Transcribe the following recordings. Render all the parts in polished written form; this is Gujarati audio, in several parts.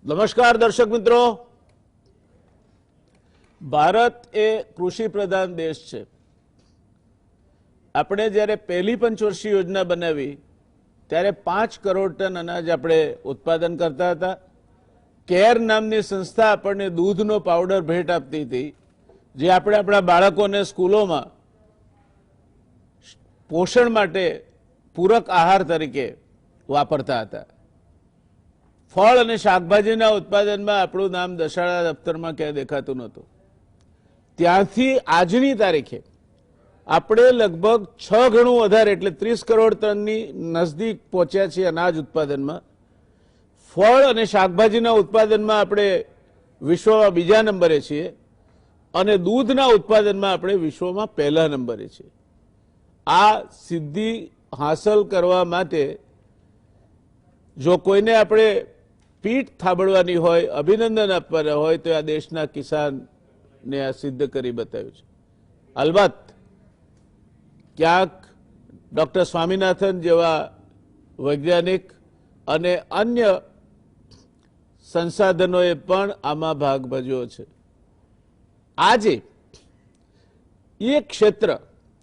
નમસ્કાર દર્શક મિત્રો, ભારત એ કૃષિ પ્રધાન દેશ છે। આપણે જ્યારે પહેલી પંચવર્ષીય યોજના બનાવી ત્યારે 5 કરોડ ટન અનાજ આપણે ઉત્પાદન કરતા હતા। કેર નામની સંસ્થા આપણને દૂધનો પાવડર ભેટ આપતી હતી, જે આપણે આપણા બાળકોને સ્કૂલોમાં પોષણ માટે પૂરક આહાર તરીકે વાપરતા હતા। ફળ અને શાકભાજીના ઉત્પાદનમાં આપણું નામ દશાળા દફતરમાં ક્યાંય દેખાતું નહોતું। ત્યાંથી આજની તારીખે આપણે લગભગ 6 ગણું વધારે એટલે 30 કરોડ ટનની નજદીક પહોંચ્યા છીએ અનાજ ઉત્પાદનમાં। ફળ અને શાકભાજીના ઉત્પાદનમાં આપણે વિશ્વમાં બીજા નંબરે છીએ અને દૂધના ઉત્પાદનમાં આપણે વિશ્વમાં પહેલા નંબરે છીએ। આ સિદ્ધિ હાંસલ કરવા માટે જો કોઈને આપણે પીઠ થાબડવાની હોય, અભિનંદન આપવાના હોય તો આ દેશના કિસાનને આ સિદ્ધ કરી બતાવ્યું છે। અલબત્ત ક્યાંક ડૉક્ટર સ્વામિનાથન જેવા વૈજ્ઞાનિક અને અન્ય સંસાધનોએ પણ આમાં ભાગ ભજવ્યો છે। આજે એ ક્ષેત્ર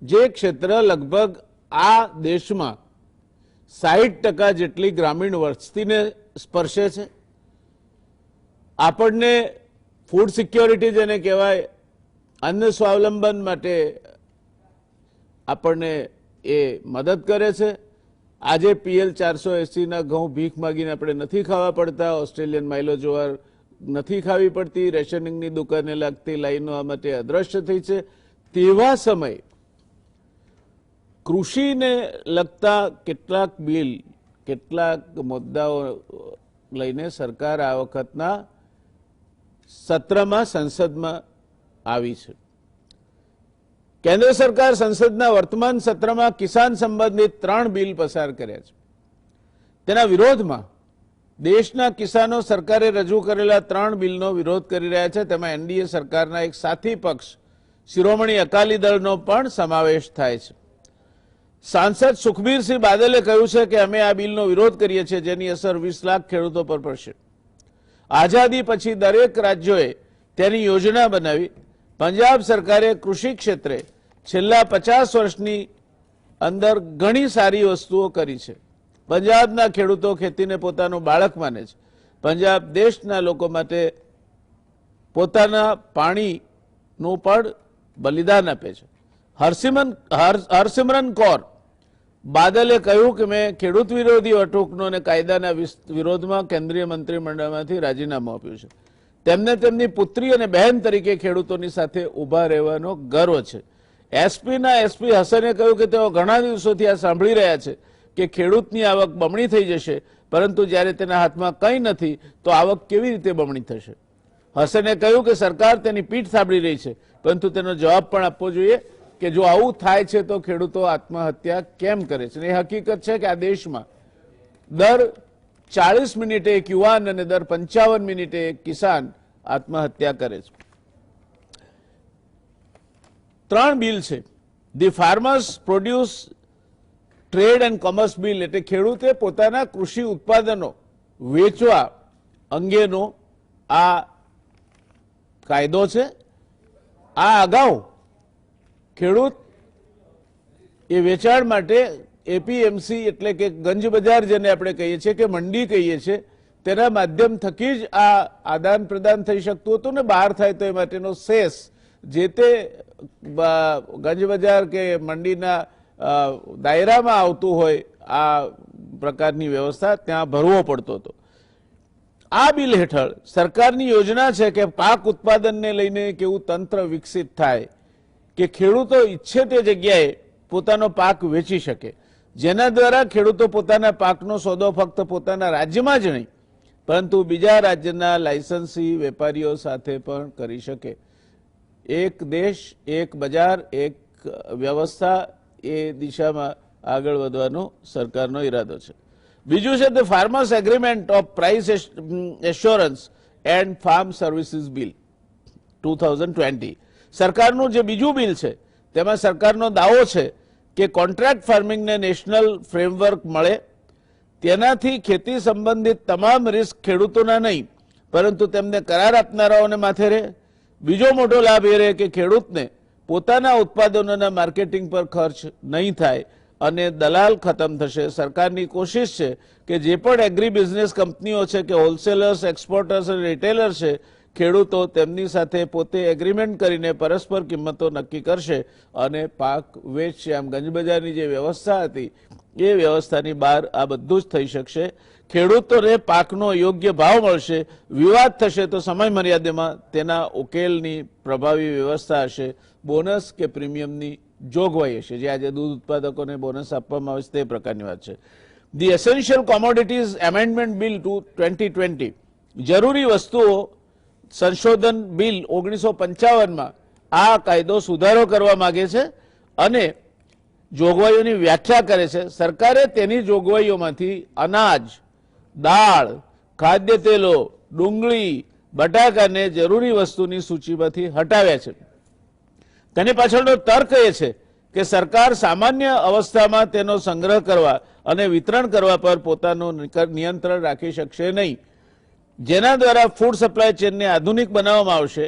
જે ક્ષેત્ર લગભગ આ દેશમાં 60% જેટલી ગ્રામીણ વસ્તીને સ્પર્શે છે, આપણને ફૂડ સિક્યોરિટી જેને કહેવાય, અન્ન સ્વાવલંબન માટે આપણને એ મદદ કરે છે। આજે PL 480ના ઘઉં ભીખ માગીને આપણે નથી ખાવા પડતા, ઓસ્ટ્રેલિયન માઇલો જુવાર નથી ખાવી પડતી, રેશનિંગની દુકાને લાગતી લાઈનો આ માટે અદ્રશ્ય થઈ છે। તેવા સમય કૃષિને લગતા કેટલાક બિલ, કેટલાક મુદ્દાઓ લઈને સરકાર આ વખતના સત્રમાં સંસદમાં આવી છે। કેન્દ્ર સરકાર સંસદના વર્તમાન સત્રમાં કિસાન સંબંધિત 3 બિલ પસાર કર્યા છે। તેના વિરોધમાં દેશના કિસાનો સરકારે રજૂ કરેલા 3 બિલનો વિરોધ કરી રહ્યા છે। તેમાં NDA સરકારના એક સાથી પક્ષ શિરોમણી અકાલી દળનો પણ સમાવેશ થાય છે। સાંસદ સુખબીરસિંહ બાદલે કહ્યું છે કે અમે આ બિલનો વિરોધ કરીએ છીએ, જેની અસર 20 લાખ ખેડૂતો પર પડશે। આઝાદી પછી દરેક રાજ્યોએ તેની યોજના બનાવી। પંજાબ સરકારે કૃષિ ક્ષેત્રે છેલ્લા 50 વર્ષની અંદર ઘણી સારી વસ્તુઓ કરી છે। પંજાબના ખેડૂતો ખેતીને પોતાનું બાળક માને છે। પંજાબ દેશના લોકો માટે પોતાના પાણીનું પણ બલિદાન આપે છે। હરસિમરન કૌર બાદલે કહ્યું કે મેં ખેડૂત વિરોધી વટહુકમો અને કાયદાના વિરોધમાં કેન્દ્રીય મંત્રીમંડળમાંથી રાજીનામું આપ્યું છે। તેમને તેમની પુત્રી અને બહેન તરીકે ખેડૂતોની સાથે ઊભા રહેવાનો ગર્વ છે। એસપીના એસપી હસને કહ્યું કે તેઓ ઘણા દિવસોથી આ સાંભળી રહ્યા છે કે ખેડૂતની આવક બમણી થઈ જશે, પરંતુ જ્યારે તેના હાથમાં કંઈ નથી તો આવક કેવી રીતે બમણી થશે। હસને કહ્યું કે સરકાર તેની પીઠ થાબડી રહી છે, પરંતુ તેનો જવાબ પણ આપવો જોઈએ કે જો આવું થાય છે તો ખેડૂતો આત્મહત્યા કેમ કરે છે। એ હકીકત છે કે આ દેશમાં દર 40 મિનિટે એક યુવાન અને દર 55 મિનિટે એક કિસાન આત્મહત્યા કરે છે। 3 બિલ છે। The farmers produce trade and commerce bill, એટલે ખેડૂતે પોતાના કૃષિ ઉત્પાદનો વેચવા અંગેનો આ કાયદો છે। આ અગાઉ ખેડૂત એ વેચાણ માટે APMC એટલે કે ગંજ બજાર જેને આપણે કહીએ છીએ કે મંડી કહીએ છીએ, તેના માધ્યમ થકી જ આ આદાન પ્રદાન થઈ શકતું હતું ને બહાર થાય તો એ માટેનો સેસ જે તે ગંજ બજાર કે મંડીના દાયરામાં આવતું હોય આ પ્રકારની વ્યવસ્થા ત્યાં ભરવો પડતો હતો। આ બિલ હેઠળ સરકારની યોજના છે કે પાક ઉત્પાદનને લઈને કેવું તંત્ર વિકસિત થાય કે ખેડૂતો ઈચ્છે તે જગ્યાએ પોતાનો પાક વેચી શકે, જેના દ્વારા ખેડૂતો પોતાના પાકનો સોદો ફક્ત પોતાના રાજ્યમાં જ નહીં પરંતુ બીજા રાજ્યના લાયસન્સી વેપારીઓ સાથે પણ કરી શકે। એક દેશ એક બજાર એક વ્યવસ્થા, એ દિશામાં આગળ વધવાનો સરકારનો ઈરાદો છે। બીજું છે the farmers agreement of price assurance and farm services bill 2020। સરકારનું જે બીજું બિલ છે તેમાં સરકારનો દાવો છે કે કોન્ટ્રાક્ટ ફાર્મિંગને નેશનલ ફ્રેમવર્ક મળે, તેનાથી ખેતી સંબંધિત તમામ રિસ્ક ખેડૂતોના નહીં પરંતુ તેમને કરાર આપનારાઓને માથે રહે. બીજો મોટો લાભ એ રહે કે ખેડૂતને પોતાના ઉત્પાદનોના માર્કેટિંગ પર ખર્ચ નહીં થાય અને દલાલ ખતમ થશે. સરકારની કોશિશ છે કે જે પણ એગ્રી બિઝનેસ કંપનીઓ છે કે હોલસેલર્સ, એક્સપોર્ટર્સ અને રિટેલર્સ છે, ખેડૂતો તેમની સાથે પોતે એગ્રીમેન્ટ કરીને પરસ્પર કિંમતો નક્કી કરશે અને પાક વેચશે. આમ ગંજબજારની જે વ્યવસ્થા હતી એ વ્યવસ્થાની બહાર આ બધું જ થઈ શકશે. ખેડૂતોને પાકનો યોગ્ય ભાવ મળશે. વિવાદ થશે તો સમય મર્યાદામાં તેના ઉકેલની પ્રભાવી વ્યવસ્થા હશે. બોનસ કે પ્રીમિયમની જોગવાઈ હશે. જે આજે દૂધ ઉત્પાદકોને બોનસ આપવામાં આવે છે તે પ્રકારની વાત છે. The essential commodities amendment bill 2020 જરૂરી વસ્તુઓ સંશોધન બિલ 1955માં આ કાયદો સુધારો કરવા માંગે છે અને જોગવાઈઓની વ્યાખ્યા કરે છે. સરકારે તેની જોગવાઈઓમાંથી અનાજ, દાળ, ખાદ્ય તેલો, ડુંગળી, બટાકાને જરૂરી વસ્તુની સૂચિમાંથી હટાવ્યા છે. તેની પાછળનો તર્ક એ છે કે સરકાર સામાન્ય અવસ્થામાં તેનો સંગ્રહ કરવા અને વિતરણ કરવા પર પોતાનું નિયંત્રણ રાખી શકશે નહીં, જેના દ્વારા ફૂડ સપ્લાય ચેનને આધુનિક બનાવવામાં આવશે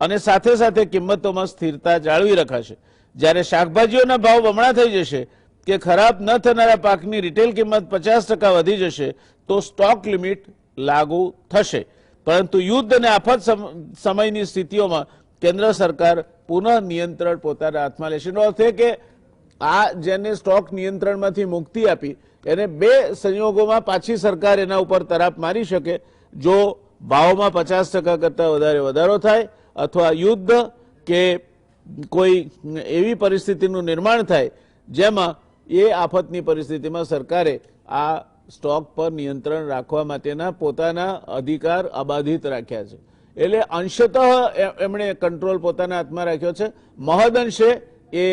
અને સાથે સાથે કિંમતોમાં સ્થિરતા જાળવી રખાશે. જ્યારે શાકભાજીઓના ભાવ બમણા થઈ જશે કે ખરાબ ન થનારા પાકની રિટેલ કિંમત 50% વધી જશે તો સ્ટોક લિમિટ લાગુ થશે. પરંતુ યુદ્ધ અને આફત સમયની સ્થિતિઓમાં કેન્દ્ર સરકાર પુનઃ નિયંત્રણ પોતાના હાથમાં લેશે. એનો અર્થ એ કે આ જેને સ્ટોક નિયંત્રણમાંથી મુક્તિ આપી એને બે સંયોગોમાં પાછી સરકાર એના ઉપર તરાપ મારી શકે. જો ભાવમાં 50% કરતાં વધારે વધારો થાય અથવા યુદ્ધ કે કોઈ એવી પરિસ્થિતિનું નિર્માણ થાય જેમાં એ આફતની પરિસ્થિતિમાં સરકારે આ સ્ટોક પર નિયંત્રણ રાખવા માટેના પોતાના અધિકાર અબાધિત રાખ્યા છે. એટલે અંશતઃ એમણે કંટ્રોલ પોતાના હાથમાં રાખ્યો છે. મહદઅંશે એ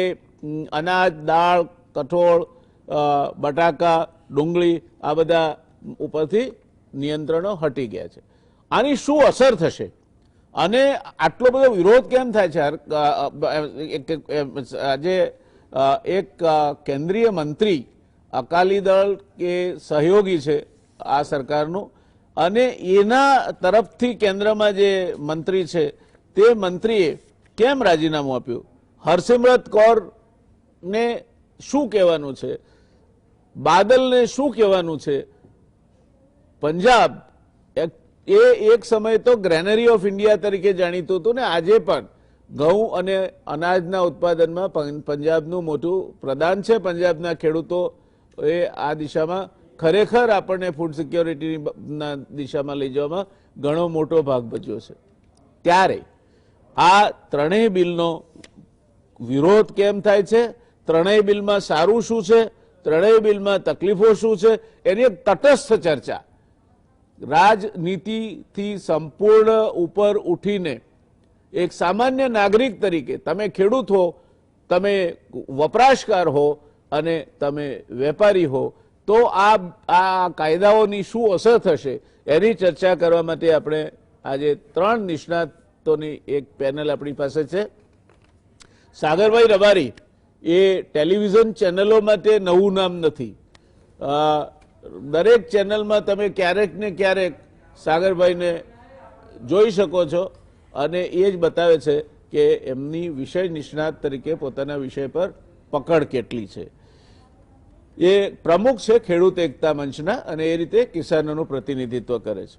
અનાજ, દાળ, કઠોળ, બટાકા, ડુંગળી આ બધા ઉપરથી નિયંત્રણો હટી ગયા છે. આની શું અસર થશે અને આટલો બધો વિરોધ કેમ થાય છે? આજે એક કેન્દ્રીય મંત્રી અકાલી દળ કે સહયોગી છે આ સરકારનું અને એના તરફથી કેન્દ્રમાં જે મંત્રી છે તે મંત્રીએ કેમ રાજીનામું આપ્યું? હરસિમરત કૌરને શું કહેવાનું છે? બાદલને શું કહેવાનું છે? પંજાબ એ એક સમય તો ગ્રેનરી ઓફ ઇન્ડિયા તરીકે જાણીતું હતું ને આજે પણ ઘઉં અને અનાજના ઉત્પાદનમાં પંજાબનું મોટું પ્રદાન છે. પંજાબના ખેડૂતો એ આ દિશામાં ખરેખર આપણને ફૂડ સિક્યોરિટીના દિશામાં લઈ જવામાં ઘણો મોટો ભાગ ભજવ્યો છે. ત્યારે આ ત્રણેય બિલનો વિરોધ કેમ થાય છે? ત્રણેય બિલમાં સારું શું છે? ત્રણેય બિલમાં તકલીફો શું છે? એની એક તટસ્થ ચર્ચા રાજનીતિથી સંપૂર્ણ ઉપર ઉઠીને એક સામાન્ય નાગરિક તરીકે, તમે ખેડૂત હો, તમે વપરાશકાર હો અને તમે વેપારી હો, તો આ કાયદાઓની શું અસર થશે એની ચર્ચા કરવા માટે આપણે આજે ત્રણ નિષ્ણાતોની એક પેનલ આપણી પાસે છે. સાગરભાઈ રબારી એ ટેલિવિઝન ચેનલો માટે નવું નામ નથી. દરેક ચેનલમાં તમે ક્યારેક ને ક્યારેક સાગરભાઈને જોઈ શકો છો અને એ જ બતાવે છે કે એમની વિષય નિષ્ણાત તરીકે પોતાના વિષય પર પકડ કેટલી છે. એ પ્રમુખ છે ખેડૂત એકતા મંચના અને એ રીતે કિસાનોનું પ્રતિનિધિત્વ કરે છે.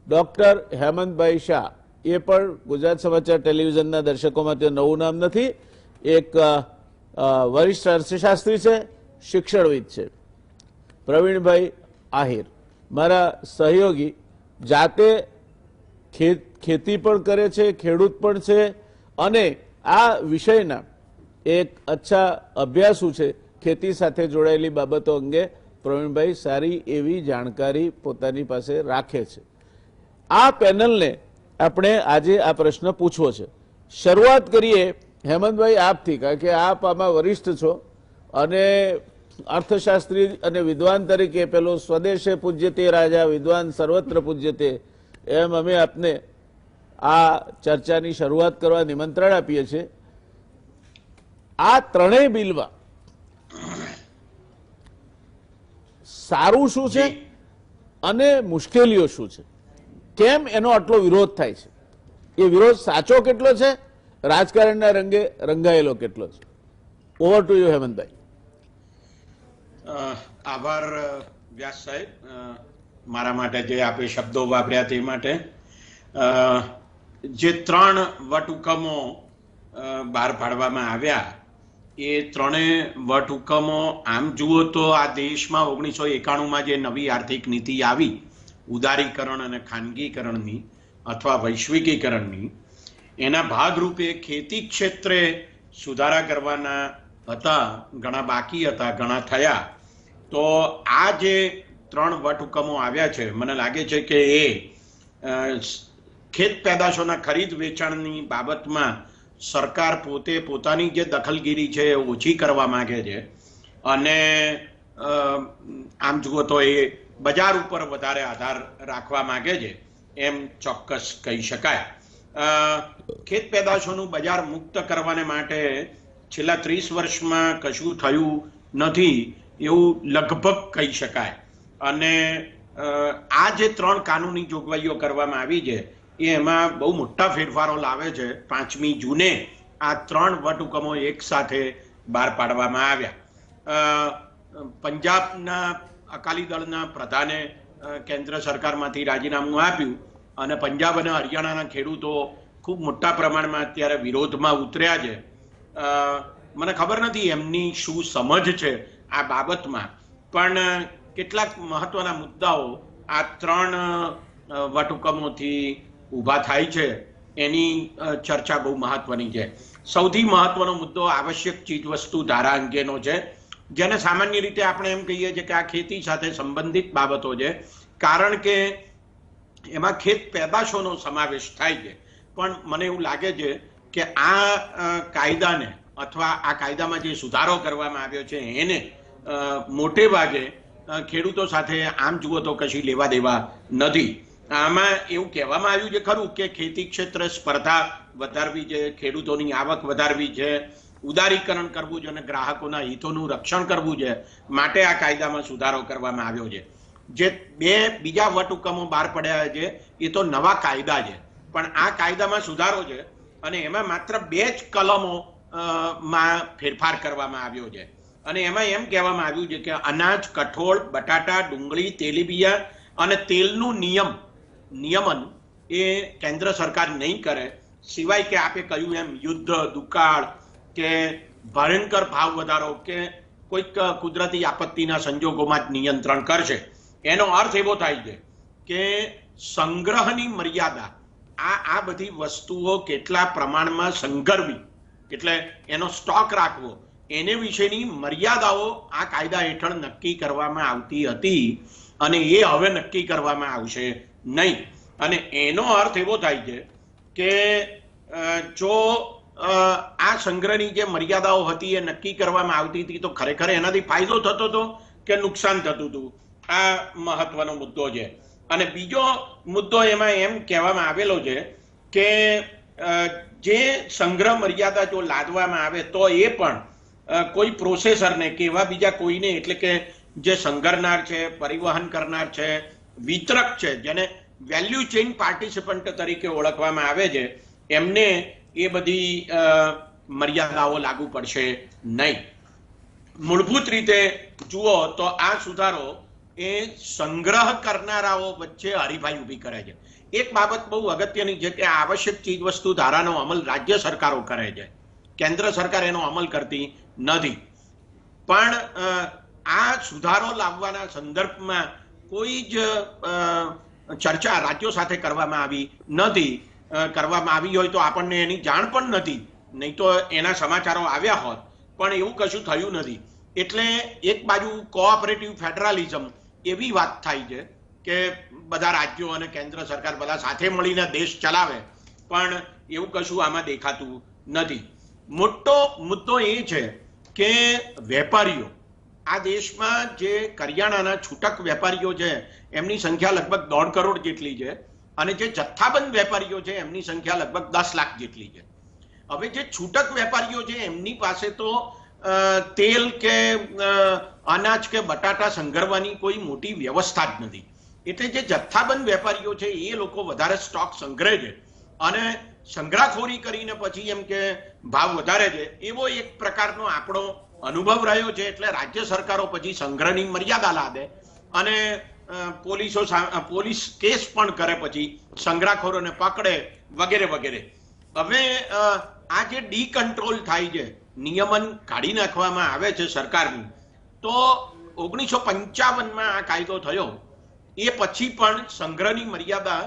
ડોક્ટર હેમંતભાઈ શાહ એ પણ ગુજરાત સમાચાર ટેલિવિઝનના દર્શકો માટે નવું નામ નથી. એક વરિષ્ઠ અર્થશાસ્ત્રી છે, શિક્ષણવિદ છે. પ્રવીણભાઈ આહિર મારા સહયોગી, જાતે ખેતી પણ કરે છે, ખેડૂત પણ છે અને આ વિષયના એક અચ્છા અભ્યાસુ છે. ખેતી સાથે જોડાયેલી બાબતો અંગે પ્રવીણભાઈ સારી એવી જાણકારી પોતાની પાસે રાખે છે. આ પેનલને આપણે આજે આ પ્રશ્ન પૂછવો છે. શરૂઆત કરીએ હેમંતભાઈ આપથી, કારણ કે આપ આમાં વરિષ્ઠ છો અને અર્થશાસ્ત્રી અને વિદ્વાન તરીકે પેલો સ્વદેશે પૂજ્યતે રાજા વિદ્વાન સર્વત્ર પૂજ્યતે એમ અમે આપને આ ચર્ચાની શરૂઆત કરવા નિમંત્રણ આપીએ છીએ. આ ત્રણેય બિલમાં સારું શું છે અને મુશ્કેલીઓ શું છે? કેમ એનો આટલો વિરોધ થાય છે? એ વિરોધ સાચો કેટલો છે, રાજકારણના રંગે રંગાયેલો કેટલો છે? ઓવર ટુ યુ હેમંતભાઈ. આભાર વ્યાસ સાહેબ, મારા માટે જે આપે શબ્દો વાપર્યા તે માટે. જે 3 વટહુકમો બહાર પાડવામાં આવ્યા, એ ત્રણેય વટહુકમો આમ જુઓ તો આ દેશમાં 1991માં જે નવી આર્થિક નીતિ આવી, ઉદારીકરણ અને ખાનગીકરણની અથવા વૈશ્વિકીકરણની, એના ભાગરૂપે ખેતી ક્ષેત્રે સુધારા કરવાના હતા, ઘણા બાકી હતા, ઘણા થયા. તો આ જે 3 વટહુકમો આવ્યા છે, મને લાગે છે કે એ ખેત પેદાશોના ખરીદ વેચાણની બાબતમાં સરકાર પોતે પોતાની જે દખલગીરી છે એ ઓછી કરવા માંગે છે, અને આમ જુઓ તો એ બજાર ઉપર વધારે આધાર રાખવા માંગે છે, એમ ચોક્કસ કહી શકાય. ખેત પેદાશોનું બજાર મુક્ત કરવાને માટે છેલ્લા 30 વર્ષમાં કશું થયું નથી એવું લગભગ કહી શકાય. અને આ જે 3 કાનૂની જોગવાઈઓ કરવામાં આવી છે, એ એમાં બહુ મોટા ફેરફારો લાવે છે. 5મી જૂને આ 3 વટહુકમો એક સાથે બહાર પાડવામાં આવ્યા. પંજાબના અકાલી દળના પ્રધાને કેન્દ્ર સરકારમાંથી રાજીનામું આપ્યું, અને પંજાબ અને હરિયાણાના ખેડૂતો ખૂબ મોટા પ્રમાણમાં અત્યારે વિરોધમાં ઉતર્યા છે. મને ખબર નથી એમની શું સમજ છે આ બાબતમાં, પણ કેટલાક મહત્વના મુદ્દાઓ આ 3 વટહુકમોથી ઊભા થાય છે, એની ચર્ચા બહુ મહત્વની છે. સૌથી મહત્વનો મુદ્દો આવશ્યક ચીજવસ્તુ ધારા અંગેનો છે, જેને સામાન્ય રીતે આપણે એમ કહીએ છીએ કે આ ખેતી સાથે સંબંધિત બાબતો છે, કારણ કે એમાં ખેત પેદાશોનો સમાવેશ થાય છે. પણ મને એવું લાગે છે કે આ કાયદાને અથવા આ કાયદામાં જે સુધારો કરવામાં આવ્યો છે એને મોટે ભાગે ખેડૂતો સાથે આમ જુઓ તો કશી લેવા દેવા નથી. આમાં એવું કહેવામાં આવ્યું છે ખરું કે ખેતી ક્ષેત્રે સ્પર્ધા વધારવી છે, ખેડૂતોની આવક વધારવી છે, ઉદારીકરણ કરવું છે અને ગ્રાહકોના હિતોનું રક્ષણ કરવું છે, માટે આ કાયદામાં સુધારો કરવામાં આવ્યો છે. જે 2 બીજા વટહુકમો બહાર પડ્યા છે એ તો નવા કાયદા છે, પણ આ કાયદામાં સુધારો છે, અને એમાં માત્ર 2 જ કલમો માં ફેરફાર કરવામાં આવ્યો છે. અને એમાં એમ કહેવામાં આવ્યું છે કે અનાજ, કઠોળ, બટાટા, ડુંગળી, તેલીબિયા અને તેલનું નિયમન એ કેન્દ્ર સરકાર નહીં કરે, સિવાય કે આપે કહ્યું એમ યુદ્ધ, દુકાળ કે ભયંકર ભાવ વધારો કે કોઈક કુદરતી આપત્તિના સંજોગોમાં જ નિયંત્રણ કરશે. એનો અર્થ એવો થાય છે કે સંગ્રહની મર્યાદા, આ બધી વસ્તુઓ કેટલા પ્રમાણમાં સંગ્રહવી, એટલે એનો સ્ટોક રાખવો, એને વિશેની મર્યાદાઓ આ કાયદા હેઠળ નક્કી કરવામાં આવતી હતી, અને એ હવે નક્કી કરવામાં આવશે નહીં. અને એનો અર્થ એવો થાય છે કે જો આ સંગ્રહની જે મર્યાદાઓ હતી એ નક્કી કરવામાં આવતી હતી, તો ખરેખર એનાથી ફાયદો થતો હતો કે નુકસાન થતું હતું? આ મહત્વનો મુદ્દો છે. અને બીજો મુદ્દો એમાં એમ કહેવામાં આવેલો છે કે જે સંગ્રહ મર્યાદા જો લાદવામાં આવે તો એ પણ કોઈ પ્રોસેસરને કે એવા બીજા કોઈને, એટલે કે જે સંગ્રહનાર છે, પરિવહન કરનાર છે, વિતરક છે, જેને વેલ્યુ ચેઇન પાર્ટિસિપન્ટ તરીકે ઓળખવામાં આવે છે, એમને એ બધી મર્યાદાઓ લાગુ પડશે નહીં. મૂળભૂત રીતે જુઓ તો આ સુધારો એ સંગ્રહ કરનારાઓ વચ્ચે હરીફાઈ ઊભી કરે છે. એક બાબત બહુ અગત્યની છે કે આવશ્યક ચીજવસ્તુ ધારાનો અમલ રાજ્ય સરકારો કરે છે, કેન્દ્ર સરકાર એનો અમલ કરતી નથી. પણ આ સુધારો લાવવાના સંદર્ભમાં કોઈ જ ચર્ચા રાજ્યો સાથે કરવામાં આવી નથી. કરવામાં આવી હોય તો આપણને એની જાણ પણ નથી, નહીં તો એના સમાચારો આવ્યા હોત, પણ એવું કશું થયું નથી. એટલે એક બાજુ કોઓપરેટિવ ફેડરલિઝમ એવી વાત થાય છે કે બધા રાજ્યો અને કેન્દ્ર સરકાર બધા સાથે મળીને દેશ ચલાવે, પણ એવું કશું આમાં દેખાતું નથી. મોટો મુદ્દો એ છે કે વેપારીઓ, આ દેશમાં જે કરિયાણાના છૂટક વેપારીઓ છે એમની સંખ્યા લગભગ 1.5 કરોડ જેટલી છે, અને જે જથ્થાબંધ વેપારીઓ છે એમની સંખ્યા લગભગ 10 લાખ જેટલી છે. હવે જે છૂટક વેપારીઓ છે એમની પાસે તો તેલ કે અનાજ કે બટાટા સંગ્રહવાની કોઈ મોટી વ્યવસ્થા જ નથી. એટલે જે જથ્થાબંધ વેપારીઓ છે એ લોકો વધારે સ્ટોક સંગ્રહે છે અને સંગ્રહખોરી કરીને પછી એમ કે ભાવ વધારે છે, એવો એક પ્રકારનો આપણો અનુભવ રહ્યો છે. એટલે રાજ્ય સરકારો પછી સંગ્રહની મર્યાદા લાદે અને પોલીસ કેસ પણ કરે, પછી સંગ્રહખોરોને પકડે વગેરે વગેરે. હવે આ જે ડીકન્ટ્રોલ થાય છે, નિયમન કાઢી નાખવામાં આવે છે સરકારની, તો 1955માં આ કાયદો થયો એ પછી પણ સંગ્રહની મર્યાદા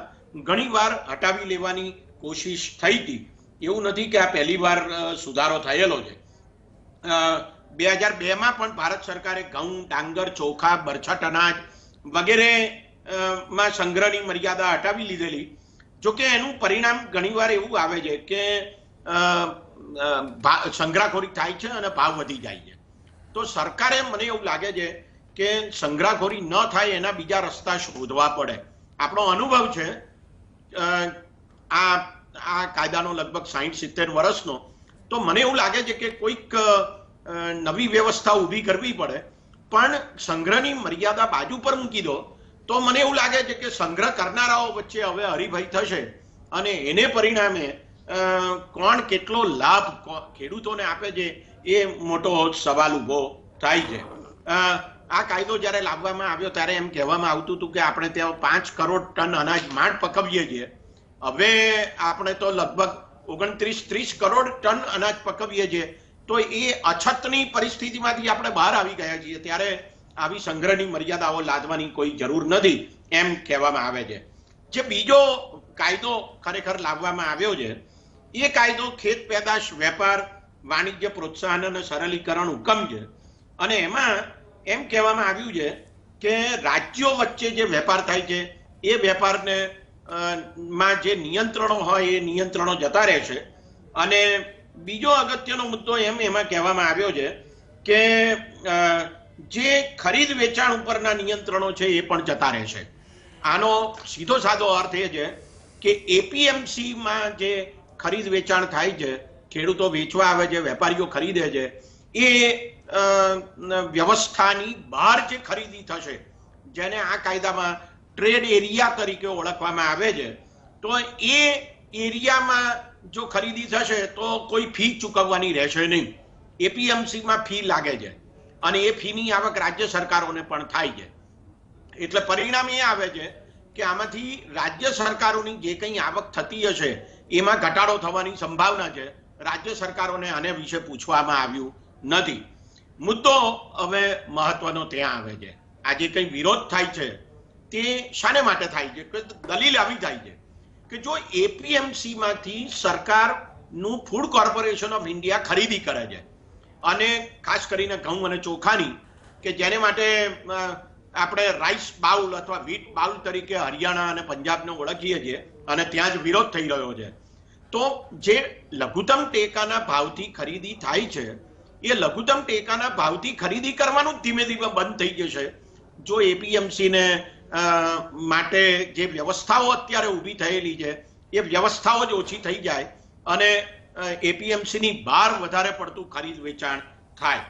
ઘણીવાર હટાવી લેવાની કોશિશ થઈ હતી. એવું નથી કે આ પહેલી વાર સુધારો થયેલો છે. 2002માં પણ ભારત સરકારે ઘઉં, ડાંગર, ચોખા, બરછટ અનાજ વગેરે માં સંગ્રહની મર્યાદા હટાવી લીધેલી. જોકે એનું પરિણામ ઘણીવાર એવું આવે છે કે સંગ્રહખોરી થાય છે અને ભાવ વધી જાય છે. તો સરકારે, મને એવું લાગે છે કે સંગ્રહખોરી ન થાય એના બીજા રસ્તા શોધવા પડે. આપણો અનુભવ છે આ કાયદાનો લગભગ 60-70 વર્ષનો. તો મને એવું લાગે છે કે કોઈક નવી વ્યવસ્થા ઊભી કરવી પડે. પણ સંગ્રહની મર્યાદા બાજુ પર મૂકી દો તો મને એવું લાગે છે કે સંગ્રહ કરનારાઓ વચ્ચે હવે હરીફાઈ થશે અને એને પરિણામે કોણ કેટલો લાભ ખેડૂતોને આપે છે એ મોટો સવાલ ઊભો થાય છે. આ કાયદો જ્યારે લાવવામાં આવ્યો ત્યારે એમ કહેવામાં આવતું હતું કે આપણે ત્યાં 5 કરોડ ટન અનાજ માંડ પકવીએ છીએ. હવે આપણે તો લગભગ 29-30 કરોડ ટન અનાજ પકવીએ છીએ. તો એ અછતની પરિસ્થિતિમાંથી આપણે બહાર આવી ગયા છીએ. ત્યારે આવી સંગ્રહની મર્યાદાઓ લાદવાની કોઈ જરૂર નથી એમ કહેવામાં આવે છે. જે બીજો કાયદો ખરેખર લાવવામાં આવ્યો છે એ કાયદો ખેત પેદાશ વેપાર વાણિજ્ય પ્રોત્સાહન અને સરળીકરણ હુકમ છે. અને એમાં એમ કહેવામાં આવ્યું છે કે રાજ્યો વચ્ચે જે વેપાર થાય છે એ વેપારને માં જે નિયંત્રણો હોય એ નિયંત્રણો જતા રહેશે. અને બીજો અગત્યનો મુદ્દો એમાં કહેવામાં આવ્યો છે કે જે ખરીદ વેચાણ ઉપરના નિયંત્રણો છે એ પણ જતા રહેશે. આનો સીધો સાદો અર્થ એ છે કે એપીએમસીમાં જે ખરીદ વેચાણ થાય છે, ખેડૂતો વેચવા આવે છે, વેપારીઓ ખરીદે છે, એ વ્યવસ્થાની બહાર જે ખરીદી થશે, જેને આ કાયદામાં ટ્રેડ એરિયા તરીકે ઓળખવામાં આવે છે, તો એ એરિયામાં જો ખરીદી થશે તો કોઈ ફી ચૂકવવાની રહેશે નહીં. એપીએમસીમાં ફી લાગે છે અને એ ફીની આવક રાજ્ય સરકારોને પણ થાય છે. એટલે પરિણામ એ આવે છે કે આમાંથી રાજ્ય સરકારોની જે કંઈ આવક થતી હશે એમાં ઘટાડો થવાની સંભાવના છે. રાજ્ય સરકારોને આને વિશે પૂછવામાં આવ્યું નથી. મુદ્દો હવે મહત્વનો ત્યાં આવે છે. આ જે કંઈ વિરોધ થાય છે તે શાને માટે થાય છે? કે દલીલ આવી થાય છે કે જો એપીએમસીમાંથી સરકારનું ફૂડ કોર્પોરેશન ઓફ ઇન્ડિયા ખરીદી કરે છે અને ખાસ કરીને ઘઉં અને ચોખાની, કે જેને માટે આપણે રાઈસ બાઉલ અથવા વ્હીટ બાઉલ તરીકે હરિયાણા અને પંજાબને ઓળખીએ છીએ અને ત્યાં જ વિરોધ થઈ રહ્યો છે, તો જે લઘુત્તમ ટેકાના ભાવથી ખરીદી થાય છે એ લઘુત્તમ ટેકાના ભાવથી ખરીદી કરવાનું જ ધીમે ધીમે બંધ થઈ જશે જો એપીએમસીને માટે જે વ્યવસ્થાઓ અત્યારે ઊભી થયેલી છે એ વ્યવસ્થાઓ જ ઓછી થઈ જાય અને એપીએમસીની બહાર વધારે પડતું ખરીદ વેચાણ થાય.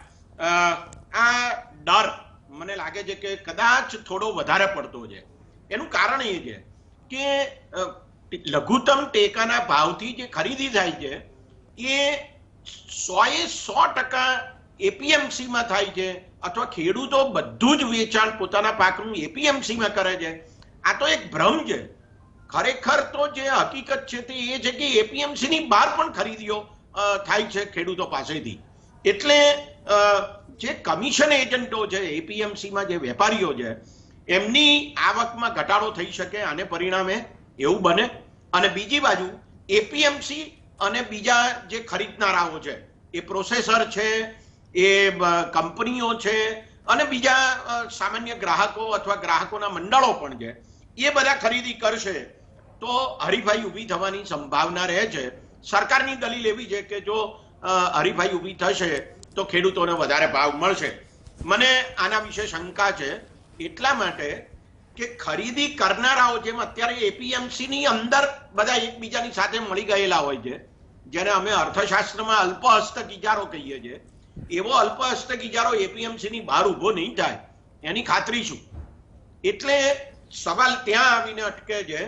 આ ડર મને લાગે છે કે કદાચ થોડો વધારે પડતો છે. એનું કારણ એ છે કે લઘુત્તમ ટેકાના ભાવથી જે ખરીદી થાય છે એ 100% એપીએમસીમાં થાય છે અથવા ખેડૂતો બધું જ વેચાણ પોતાના પાકનું એપીએમસીમાં કરે છે. આ તો એક ભ્રમ છે. ખરેખર તો જે હકીકત છે તે એ છે કે એપીએમસીની બહાર પણ ખરીદીઓ થાય છે ખેડૂતો પાસેથી. એટલે જે કમિશન એજન્ટો છે એપીએમસીમાં જે વેપારીઓ છે એમની આવકમાં ઘટાડો થઈ શકે આને પરિણામે એવું બને. અને બીજી બાજુ એપીએમસી અને બીજા જે ખરીદનારાઓ છે એ પ્રોસેસર છે, એ કંપનીઓ છે અને બીજા સામાન્ય ગ્રાહકો અથવા ગ્રાહકોના મંડળો પણ છે, એ બધા ખરીદી કરશે તો હરીફાઈ ઊભી થવાની સંભાવના રહે છે. સરકારની દલીલ એવી છે કે જો હરીફાઈ ઊભી થશે તો ખેડૂતોને વધારે ભાવ મળશે. મને આના વિશે શંકા છે એટલા માટે કે ખરીદી કરનારાઓ જેમ અત્યારે એપીએમસીની અંદર બધા એકબીજાની સાથે મળી ગયેલા હોય છે, જેને અમે અર્થશાસ્ત્રમાં અલ્પ હસ્તક ઇજારો કહીએ છીએ, એવો અલ્પ હસ્તક ઇજારો એપીએમસીની બહાર ઊભો નહીં થાય એની ખાતરી છું. એટલે સવાલ ત્યાં આવીને અટકે છે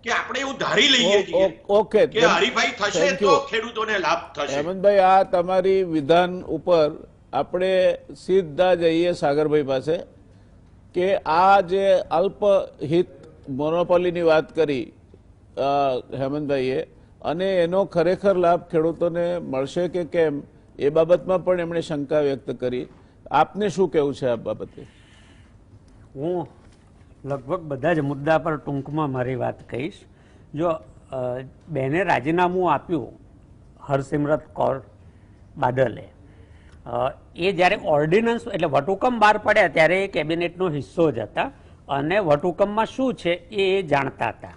કે આપણે એવું ધારી લઈએ છીએ ઓકે, કે હરીફાઈ થશે થેન્ક તો યુ. ખેડૂતોને લાભ થશે. હેમંતભાઈ, આ તમારી વિધાન ઉપર આપણે સીધા જઈએ સાગરભાઈ પાસે કે આ જે અલ્પહિત મોનોપોલીની વાત કરી હેમંતભાઈએ, અને એનો ખરેખર લાભ ખેડૂતોને મળશે કે કેમ એ બાબતમાં પણ એમણે શંકા વ્યક્ત કરી. આપને શું કહેવું છે આ બાબતે? હું લગભગ બધા જ મુદ્દા પર ટૂંકમાં મારી વાત કહીશ. જો બેને રાજીનામું આપ્યું હરસિમરત કૌર બાદલે, એ જ્યારે ઓર્ડિનન્સ એટલે વટહુકમ બહાર પડ્યા ત્યારે એ કેબિનેટનો હિસ્સો જ હતા અને વટહુકમમાં શું છે એ જાણતા હતા,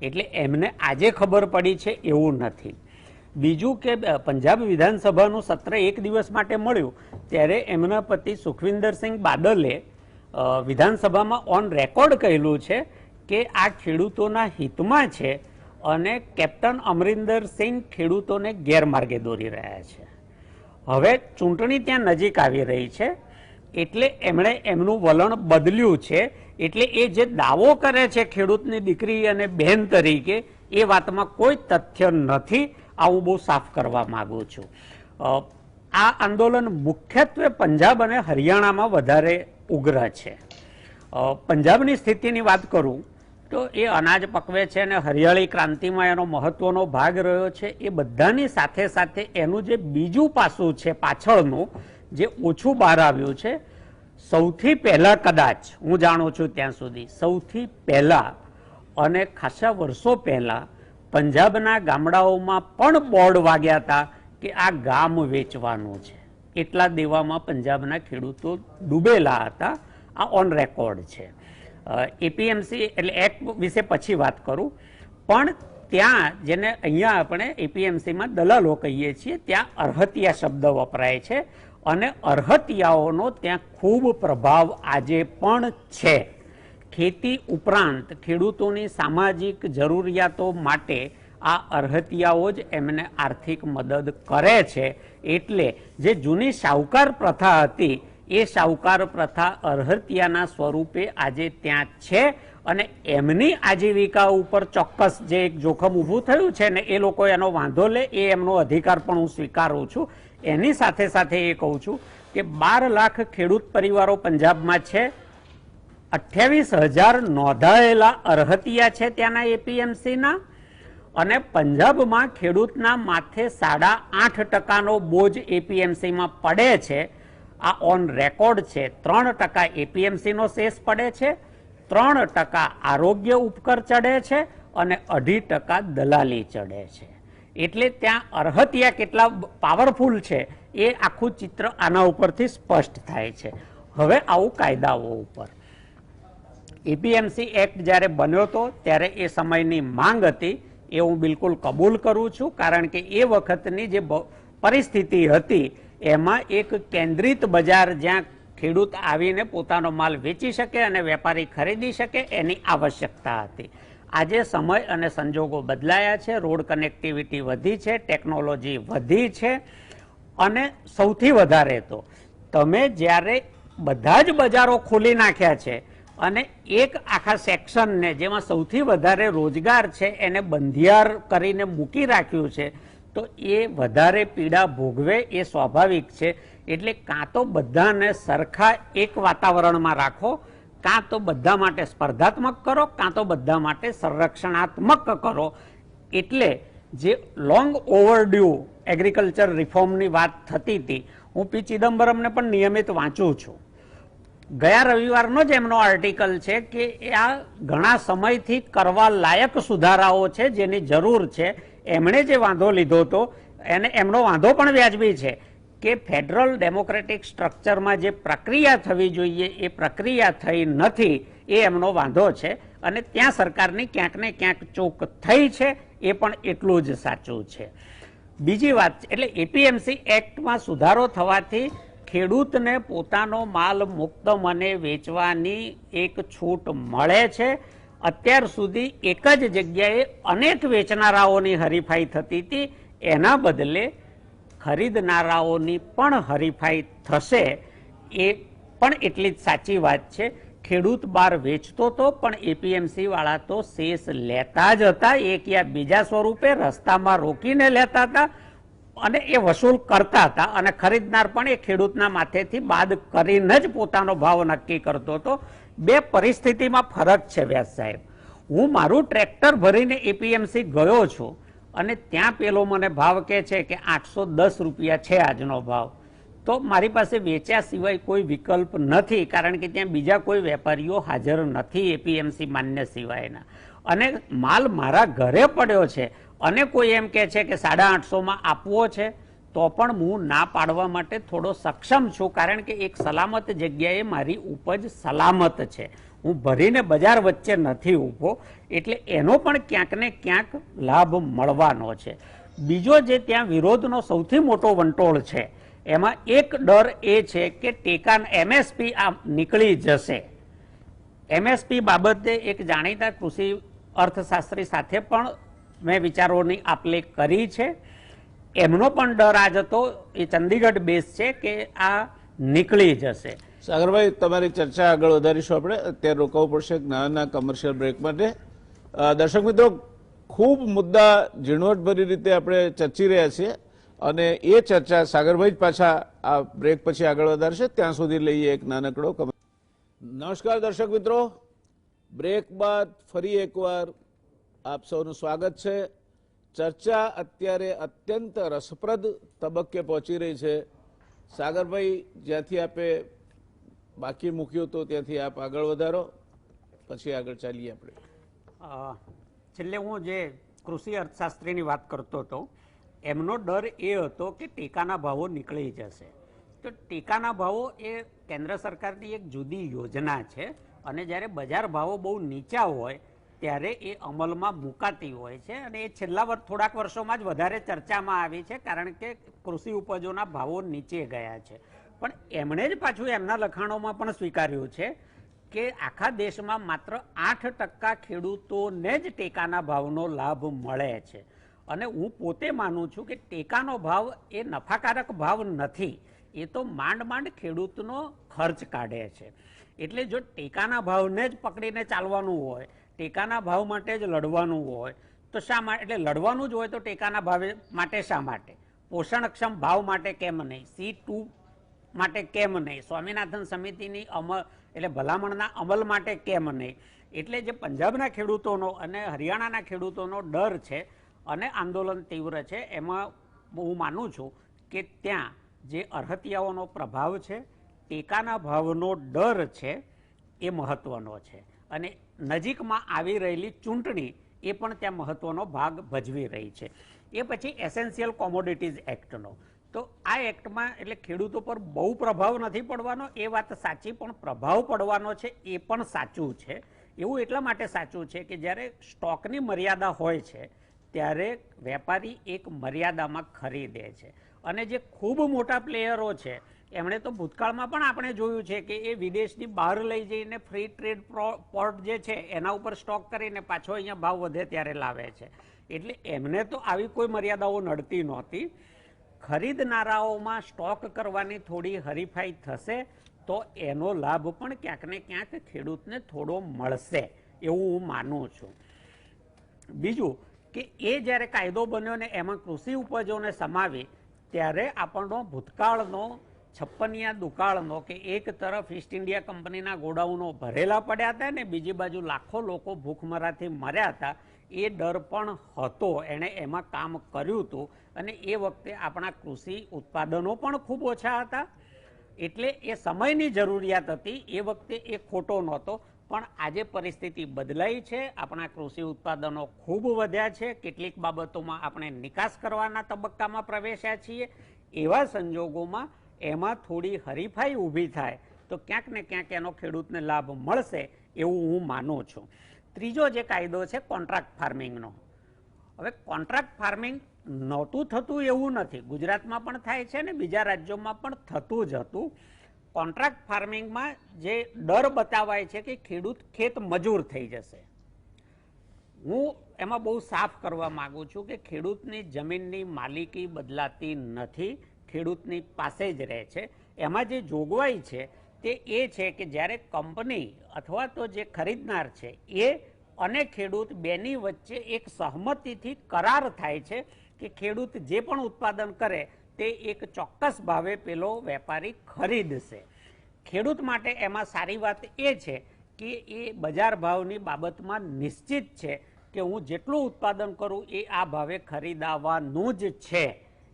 એટલે એમને આજે ખબર પડી છે એવું નથી. બીજું કે પંજાબ વિધાનસભાનું સત્ર એક દિવસ માટે મળ્યું ત્યારે એમના પતિ સુખવિન્દરસિંહ બાદલે વિધાનસભામાં ઓન રેકોર્ડ કહેલું છે કે આ ખેડૂતોના હિતમાં છે અને કેપ્ટન અમરિન્દર સિંહ ખેડૂતોને ગેરમાર્ગે દોરી રહ્યા છે. હવે ચૂંટણી ત્યાં નજીક આવી રહી છે એટલે એમણે એમનું વલણ બદલ્યું છે. એટલે એ જે દાવો કરે છે ખેડૂતની દીકરી અને બહેન તરીકે, એ વાતમાં કોઈ તથ્ય નથી. આ હું બહુ સાફ કરવા માંગુ છું. આ આંદોલન મુખ્યત્વે પંજાબ અને હરિયાણામાં વધારે ઉગ્ર છે. પંજાબની સ્થિતિની વાત કરું તો એ અનાજ પકવે છે અને હરિયાળી ક્રાંતિમાં એનો મહત્વનો ભાગ રહ્યો છે. એ બધાની સાથે સાથે એનું જે બીજું પાસું છે પાછળનું, જે ઓછું બહાર આવ્યું છે, સૌથી પહેલા કદાચ હું જાણું છું ત્યાં સુધી સૌથી પહેલા અને ખાસા વર્ષો પહેલા પંજાબના ગામડાઓમાં પણ બોર્ડ વાગ્યા હતા કે આ ગામ વેચવાનું છે. એટલા દેવામાં પંજાબના ખેડૂતો ડૂબેલા હતા. આ ઓન રેકોર્ડ છે. એપીએમસી એટલે એક્ટ વિશે પછી વાત કરું, પણ ત્યાં જેને અહીંયા આપણે એપીએમસીમાં દલાલો કહીએ છીએ, ત્યાં અર્હતિયા શબ્દ વપરાય છે અને અર્હતિયાઓનો ત્યાં ખૂબ પ્રભાવ આજે પણ છે. ખેતી ઉપરાંત ખેડૂતોની સામાજિક જરૂરિયાતો માટે આ અર્હતિયાઓ જ એમને આર્થિક મદદ કરે છે. એટલે જે જૂની શાહુકાર પ્રથા હતી એ શાહુકાર પ્રથા અર્હતિયાના સ્વરૂપે આજે ત્યાં છે અને એમની આજીવિકા ઉપર ચોક્કસ જે એક જોખમ ઊભું થયું છે ને, એ લોકો એનો વાંધો લે, એ એમનો અધિકાર પણ હું સ્વીકારું છું. એની સાથે સાથે એ કહું છું કે 12 લાખ ખેડૂત પરિવારો પંજાબમાં છે, 28,000 નોંધાયેલા અર્હતિયા છે ત્યાંના એપીએમસીના, અને પંજાબમાં ખેડૂતના માથે 8.5% બોજ એપીએમસીમાં પડે છે. આ ઓન રેકોર્ડ છે. 3% એપીએમસીનો સેસ પડે છે, 3% આરોગ્ય ઉપકર ચડે છે અને 2.5% દલાલી ચડે છે. એટલે ત્યાં અર્હતિયા કેટલા પાવરફુલ છે એ આખું ચિત્ર આના ઉપરથી સ્પષ્ટ થાય છે. હવે આવું કાયદાઓ ઉપર એપીએમસી એક્ટ જ્યારે બન્યો હતો ત્યારે એ સમયની માંગ હતી, એ હું બિલકુલ કબૂલ કરું છું. કારણ કે એ વખતની જે પરિસ્થિતિ હતી એમાં એક કેન્દ્રિત બજાર જ્યાં ખેડૂત આવીને પોતાનો માલ વેચી શકે અને વેપારી ખરીદી શકે એની આવશ્યકતા હતી. આજે સમય અને સંજોગો બદલાયા છે, રોડ કનેક્ટિવિટી વધી છે, ટેકનોલોજી વધી છે અને સૌથી વધારે તો તમે જ્યારે બધા જ બજારો ખોલી નાખ્યા છે અને એક આખા સેક્શનને જેમાં સૌથી વધારે રોજગાર છે એને બંધિયાર કરીને મૂકી રાખ્યું છે, તો એ વધારે પીડા ભોગવે એ સ્વાભાવિક છે. એટલે કાં તો બધાને સરખા એક વાતાવરણમાં રાખો, કાં તો બધા માટે સ્પર્ધાત્મક કરો, કાં તો બધા માટે સંરક્ષણાત્મક કરો. એટલે જે લોંગ ઓવરડ્યુ એગ્રીકલ્ચર રિફોર્મની વાત થતી હતી, હું પી ચિદમ્બરમને પણ નિયમિત વાંચું છું. ગયા રવિવારનો જ એમનો આર્ટિકલ છે કે આ ઘણા સમયથી કરવા લાયક સુધારાઓ છે જેની જરૂર છે. એમણે જે વાંધો લીધો હતો એને એમનો વાંધો પણ વ્યાજબી છે કે ફેડરલ ડેમોક્રેટિક સ્ટ્રક્ચરમાં જે પ્રક્રિયા થવી જોઈએ એ પ્રક્રિયા થઈ નથી, એ એમનો વાંધો છે. અને ત્યાં સરકારની ક્યાંક ને ક્યાંક ચૂક થઈ છે, એ પણ એટલું જ સાચું છે. બીજી વાત એટલે એપીએમસી એક્ટમાં સુધારો થવાથી ખેડૂતને પોતાનો માલ મુક્ત મને વેચવાની એક છૂટ મળે છે. અત્યાર સુધી એક જ જગ્યાએ અનેક વેચનારાઓની હરીફાઈ થતી હતી, એના બદલે ખરીદનારાઓની પણ હરીફાઈ થશે. એ પણ એટલી જ સાચી વાત છે. ખેડૂત બાર વેચતો હતો, પણ એપીએમસી વાળા તો શેષ લેતા જ હતા, એક યા બીજા સ્વરૂપે રસ્તામાં રોકીને લેતા હતા અને એ વસૂલ કરતા હતા, અને ખરીદનાર પણ એ ખેડૂતના માથેથી બાદ કરીને જ પોતાનો ભાવ નક્કી કરતો હતો. બે પરિસ્થિતિમાં ફરક છે વ્યાસ સાહેબ. હું મારું ટ્રેક્ટર ભરીને એપીએમસી ગયો છું અને ત્યાં પેલો મને ભાવ કહે છે કે 810 રૂપિયા છે આજનો ભાવ, તો મારી પાસે વેચ્યા સિવાય કોઈ વિકલ્પ નથી, કારણ કે ત્યાં બીજા કોઈ વેપારીઓ હાજર નથી એપીએમસી માન્ય સિવાયના, અને માલ મારા ઘરે પડ્યો છે અને કોઈ એમ કહે છે કે 850 આપવો છે, તો પણ હું ના પાડવા માટે થોડો સક્ષમ છું, કારણ કે એક સલામત જગ્યાએ મારી ઉપજ સલામત છે, હું ભરીને બજાર વચ્ચે નથી ઊભો, એટલે એનો પણ ક્યાંક ને ક્યાંક લાભ મળવાનો છે. બીજો જે ત્યાં વિરોધનો સૌથી મોટો વંટોળ છે, એમાં એક ડર એ છે કે ટેકા એમએસપી આ નીકળી જશે. એમએસપી બાબતે એક જાણીતા કૃષિ અર્થશાસ્ત્રી સાથે પણ મેં વિચારોની આપલે કરી છે. એમનો પણ ડર આજ હતો, એ ચંદીગઢ બેઝ છે, કે આ નીકળી જશે. સાગરભાઈ, તમારી ચર્ચા આગળ વધારીશું. આપણે અત્યારે રોકાવું પડશે એક નાના કમર્શિયલ બ્રેક માટે. દર્શક મિત્રો, ખૂબ મુદ્દા ઝીણવટભરી રીતે આપણે ચર્ચી રહ્યા છીએ અને એ ચર્ચા સાગરભાઈ જ પાછા આ બ્રેક પછી આગળ વધારશે. ત્યાં સુધી લઈએ એક નાનકડો નમસ્કાર દર્શક મિત્રો, બ્રેક બાદ ફરી એકવાર આપ સૌનું સ્વાગત છે. ચર્ચા અત્યારે અત્યંત રસપ્રદ તબક્કે પહોંચી રહી છે. સાગરભાઈ, જ્યાંથી આપે બાકી મૂક્યું હતું ત્યાંથી આપ આગળ વધારો, પછી આગળ ચાલીએ આપણે. છેલ્લે હું જે કૃષિ અર્થશાસ્ત્રીની વાત કરતો હતો, એમનો ડર એ હતો કે ટેકાના ભાવો નીકળી જશે. તો ટેકાના ભાવો એ કેન્દ્ર સરકારની એક જુદી યોજના છે, અને જ્યારે બજાર ભાવો બહુ નીચા હોય ત્યારે એ અમલમાં મુકાતી હોય છે, અને એ છેલ્લા થોડાક વર્ષોમાં જ વધારે ચર્ચામાં આવી છે, કારણ કે કૃષિ ઉપજોના ભાવો નીચે ગયા છે. પણ એમણે જ પાછું એમના લખાણોમાં પણ સ્વીકાર્યું છે કે આખા દેશમાં માત્ર 8% ખેડૂતોને જ ટેકાના ભાવનો લાભ મળે છે. અને હું પોતે માનું છું કે ટેકાનો ભાવ એ નફાકારક ભાવ નથી, એ તો માંડ માંડ ખેડૂતનો ખર્ચ કાઢે છે. એટલે જો ટેકાના ભાવને જ પકડીને ચાલવાનું હોય, ટેકાના ભાવ માટે જ લડવાનું હોય, તો શા માટે, એટલે લડવાનું જ હોય તો ટેકાના ભાવે માટે શા માટે, પોષણક્ષમ ભાવ માટે કેમ નહીં, C2 માટે કેમ નહીં, સ્વામિનાથન સમિતિની એટલે ભલામણના અમલ માટે કેમ નહીં. એટલે જે પંજાબના ખેડૂતોનો અને હરિયાણાના ખેડૂતોનો ડર છે અને આંદોલન તીવ્ર છે, એમાં હું માનું છું કે ત્યાં જે અર્હતિયાઓનો પ્રભાવ છે, ટેકાના ભાવનો ડર છે, એ મહત્વનો છે. અને નજીકમાં આવી રહેલી ચૂંટણી એ પણ ત્યાં મહત્વનો ભાગ ભજવી રહી છે. એ પછી એસેન્શિયલ કોમોડિટીઝ એક્ટનો, તો આ એક્ટમાં એટલે ખેડૂતો પર બહુ પ્રભાવ નથી પડવાનો, એ વાત સાચી, પણ પ્રભાવ પડવાનો છે એ પણ સાચું છે. એવું એટલા માટે સાચું છે કે જ્યારે સ્ટોકની મર્યાદા હોય છે ત્યારે વેપારી એક મર્યાદામાં ખરીદે છે, અને જે ખૂબ મોટા પ્લેયરો છે એમણે તો ભૂતકાળમાં પણ આપણે જોયું છે કે એ વિદેશની બહાર લઈ જઈને ફ્રી ટ્રેડ પોર્ટ જે છે એના ઉપર સ્ટોક કરીને પાછો અહીંયા ભાવ વધે ત્યારે લાવે છે. એટલે એમને તો આવી કોઈ મર્યાદાઓ નડતી નહોતી. ખરીદનારાઓમાં સ્ટોક કરવાની થોડી હરીફાઈ થશે તો એનો લાભ પણ ક્યાંક ને ક્યાંક ખેડૂતને થોડો મળશે, એવું હું માનું છું. બીજું કે એ જ્યારે કાયદો બન્યો ને એમાં કૃષિ ઉપજોને સમાવી, ત્યારે આપણનો ભૂતકાળનો 56 દુકાળનો કે એક તરફ ઈસ્ટ ઇન્ડિયા કંપનીના ગોડાઉનો ભરેલા પડ્યા હતા ને બીજી બાજુ લાખો લોકો ભૂખમરાથી મર્યા હતા, એ ડર પણ હતો. એણે એમાં કામ કર્યું હતું, અને એ વખતે આપણા કૃષિ ઉત્પાદનો પણ ખૂબ ઓછા હતા, એટલે એ સમયની જરૂરિયાત હતી. એ વખતે એ ખોટો નહોતો, પણ આજે પરિસ્થિતિ બદલાઈ છે, આપણા કૃષિ ઉત્પાદનો ખૂબ વધ્યા છે, કેટલીક બાબતોમાં આપણે નિકાસ કરવાના તબક્કામાં પ્રવેશ્યા છીએ. એવા સંજોગોમાં એમાં થોડી હરીફાઈ ઊભી થાય તો ક્યાંક ને ક્યાંક એનો ખેડૂતને લાભ મળશે, એવું હું માનું છું. ત્રીજો જે કાયદો છે કોન્ટ્રાક્ટ ફાર્મિંગનો, હવે કોન્ટ્રાક્ટ ફાર્મિંગ નહોતું થતું એવું નથી, ગુજરાતમાં પણ થાય છે ને બીજા રાજ્યોમાં પણ થતું જ હતું. કોન્ટ્રાક્ટ ફાર્મિંગમાં જે ડર બતાવાય છે કે ખેડૂત ખેત મજૂર થઈ જશે. હું એમાં બહુ સાફ કરવા માંગુ છું કે ખેડૂતની જમીનની માલિકી બદલાતી નથી, ખેડૂતની પાસે જ રહે છે. એમાં જે જોગવાઈ છે તે એ છે કે જ્યારે કંપની અથવા તો જે ખરીદનાર છે એ અને ખેડૂત બેની વચ્ચે એક સહમતિથી કરાર થાય છે કે ખેડૂત જે પણ ઉત્પાદન કરે તે એક ચોક્કસ ભાવે પેલો વેપારી ખરીદશે. ખેડૂત માટે એમાં સારી વાત એ છે કે એ બજાર ભાવની બાબતમાં નિશ્ચિત છે કે હું જેટલું ઉત્પાદન કરું એ આ ભાવે ખરીદાવાનું જ છે.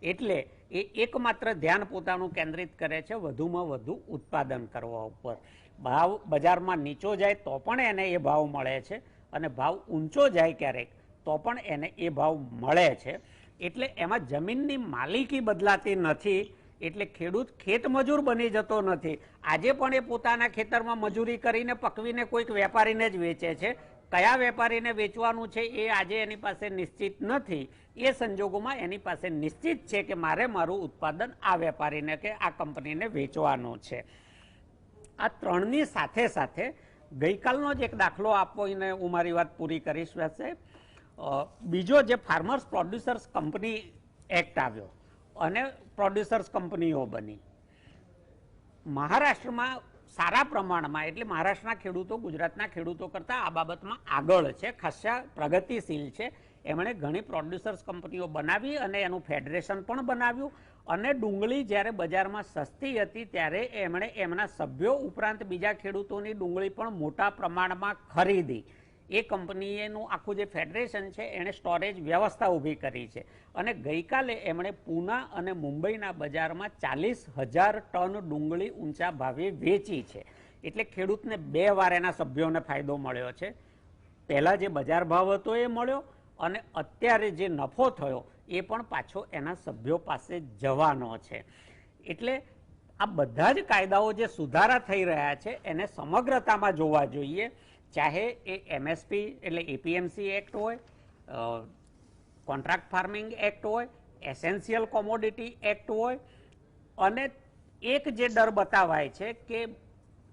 એટલે એ એકમાત્ર ધ્યાન પોતાનું કેન્દ્રિત કરે છે વધુમાં વધુ ઉત્પાદન કરવા ઉપર. ભાવ બજારમાં નીચો જાય તો પણ એને એ ભાવ મળે છે અને ભાવ ઊંચો જાય ક્યારેક તો પણ એને એ ભાવ મળે છે. એટલે એમાં જમીનની માલિકી બદલાતી નથી. એટલે ખેડૂત ખેતમજૂર બની જતો નથી. આજે પણ એ પોતાના ખેતરમાં મજૂરી કરીને પકવીને કોઈક વેપારીને જ વેચે છે. કયા વેપારીને વેચવાનું છે એ આજે એની પાસે નિશ્ચિત નથી. એ સંજોગોમાં એની પાસે નિશ્ચિત છે કે મારે મારું ઉત્પાદન આ વેપારીને કે આ કંપનીને વેચવાનું છે. આ ત્રણની સાથે સાથે ગઈકાલનો જ એક દાખલો આપીને હું મારી વાત પૂરી કરીશ. બીજો જે ફાર્મર્સ પ્રોડ્યુસર્સ કંપની એક્ટ આવ્યો અને પ્રોડ્યુસર્સ કંપનીઓ બની. મહારાષ્ટ્રમાં સારા પ્રમાણમાં, એટલે મહારાષ્ટ્રના ખેડૂતો ગુજરાતના ખેડૂતો કરતાં આ બાબતમાં આગળ છે, ખાસા પ્રગતિશીલ છે. એમણે ઘણી પ્રોડ્યુસર્સ કંપનીઓ બનાવી અને એનું ફેડરેશન પણ બનાવ્યું. અને ડુંગળી જ્યારે બજારમાં સસ્તી હતી ત્યારે એમણે એમના સભ્યો ઉપરાંત બીજા ખેડૂતોની ડુંગળી પણ મોટા પ્રમાણમાં ખરીદી. એ કંપનીનું આખું જે ફેડરેશન છે એણે સ્ટોરેજ વ્યવસ્થા ઊભી કરી છે. અને ગઈકાલે એમણે પૂના અને મુંબઈના બજારમાં 40,000 ટન ડુંગળી ઊંચા ભાવે વેચી છે. એટલે ખેડૂતને 2 વાર એના સભ્યોને ફાયદો મળ્યો છે. પહેલાં જે બજાર ભાવ હતો એ મળ્યો અને અત્યારે જે નફો થયો એ પણ પાછો એના સભ્યો પાસે જવાનો છે. એટલે આ બધા જ કાયદાઓ જે સુધારા થઈ રહ્યા છે એને સમગ્રતામાં જોવા જોઈએ. ચાહે એ એમએસપી એટલે એપીએમસી એક્ટ હોય, કોન્ટ્રાક્ટ ફાર્મિંગ એક્ટ હોય, એસેન્શિયલ કોમોડિટી એક્ટ હોય. અને એક જે ડર બતાવાય છે કે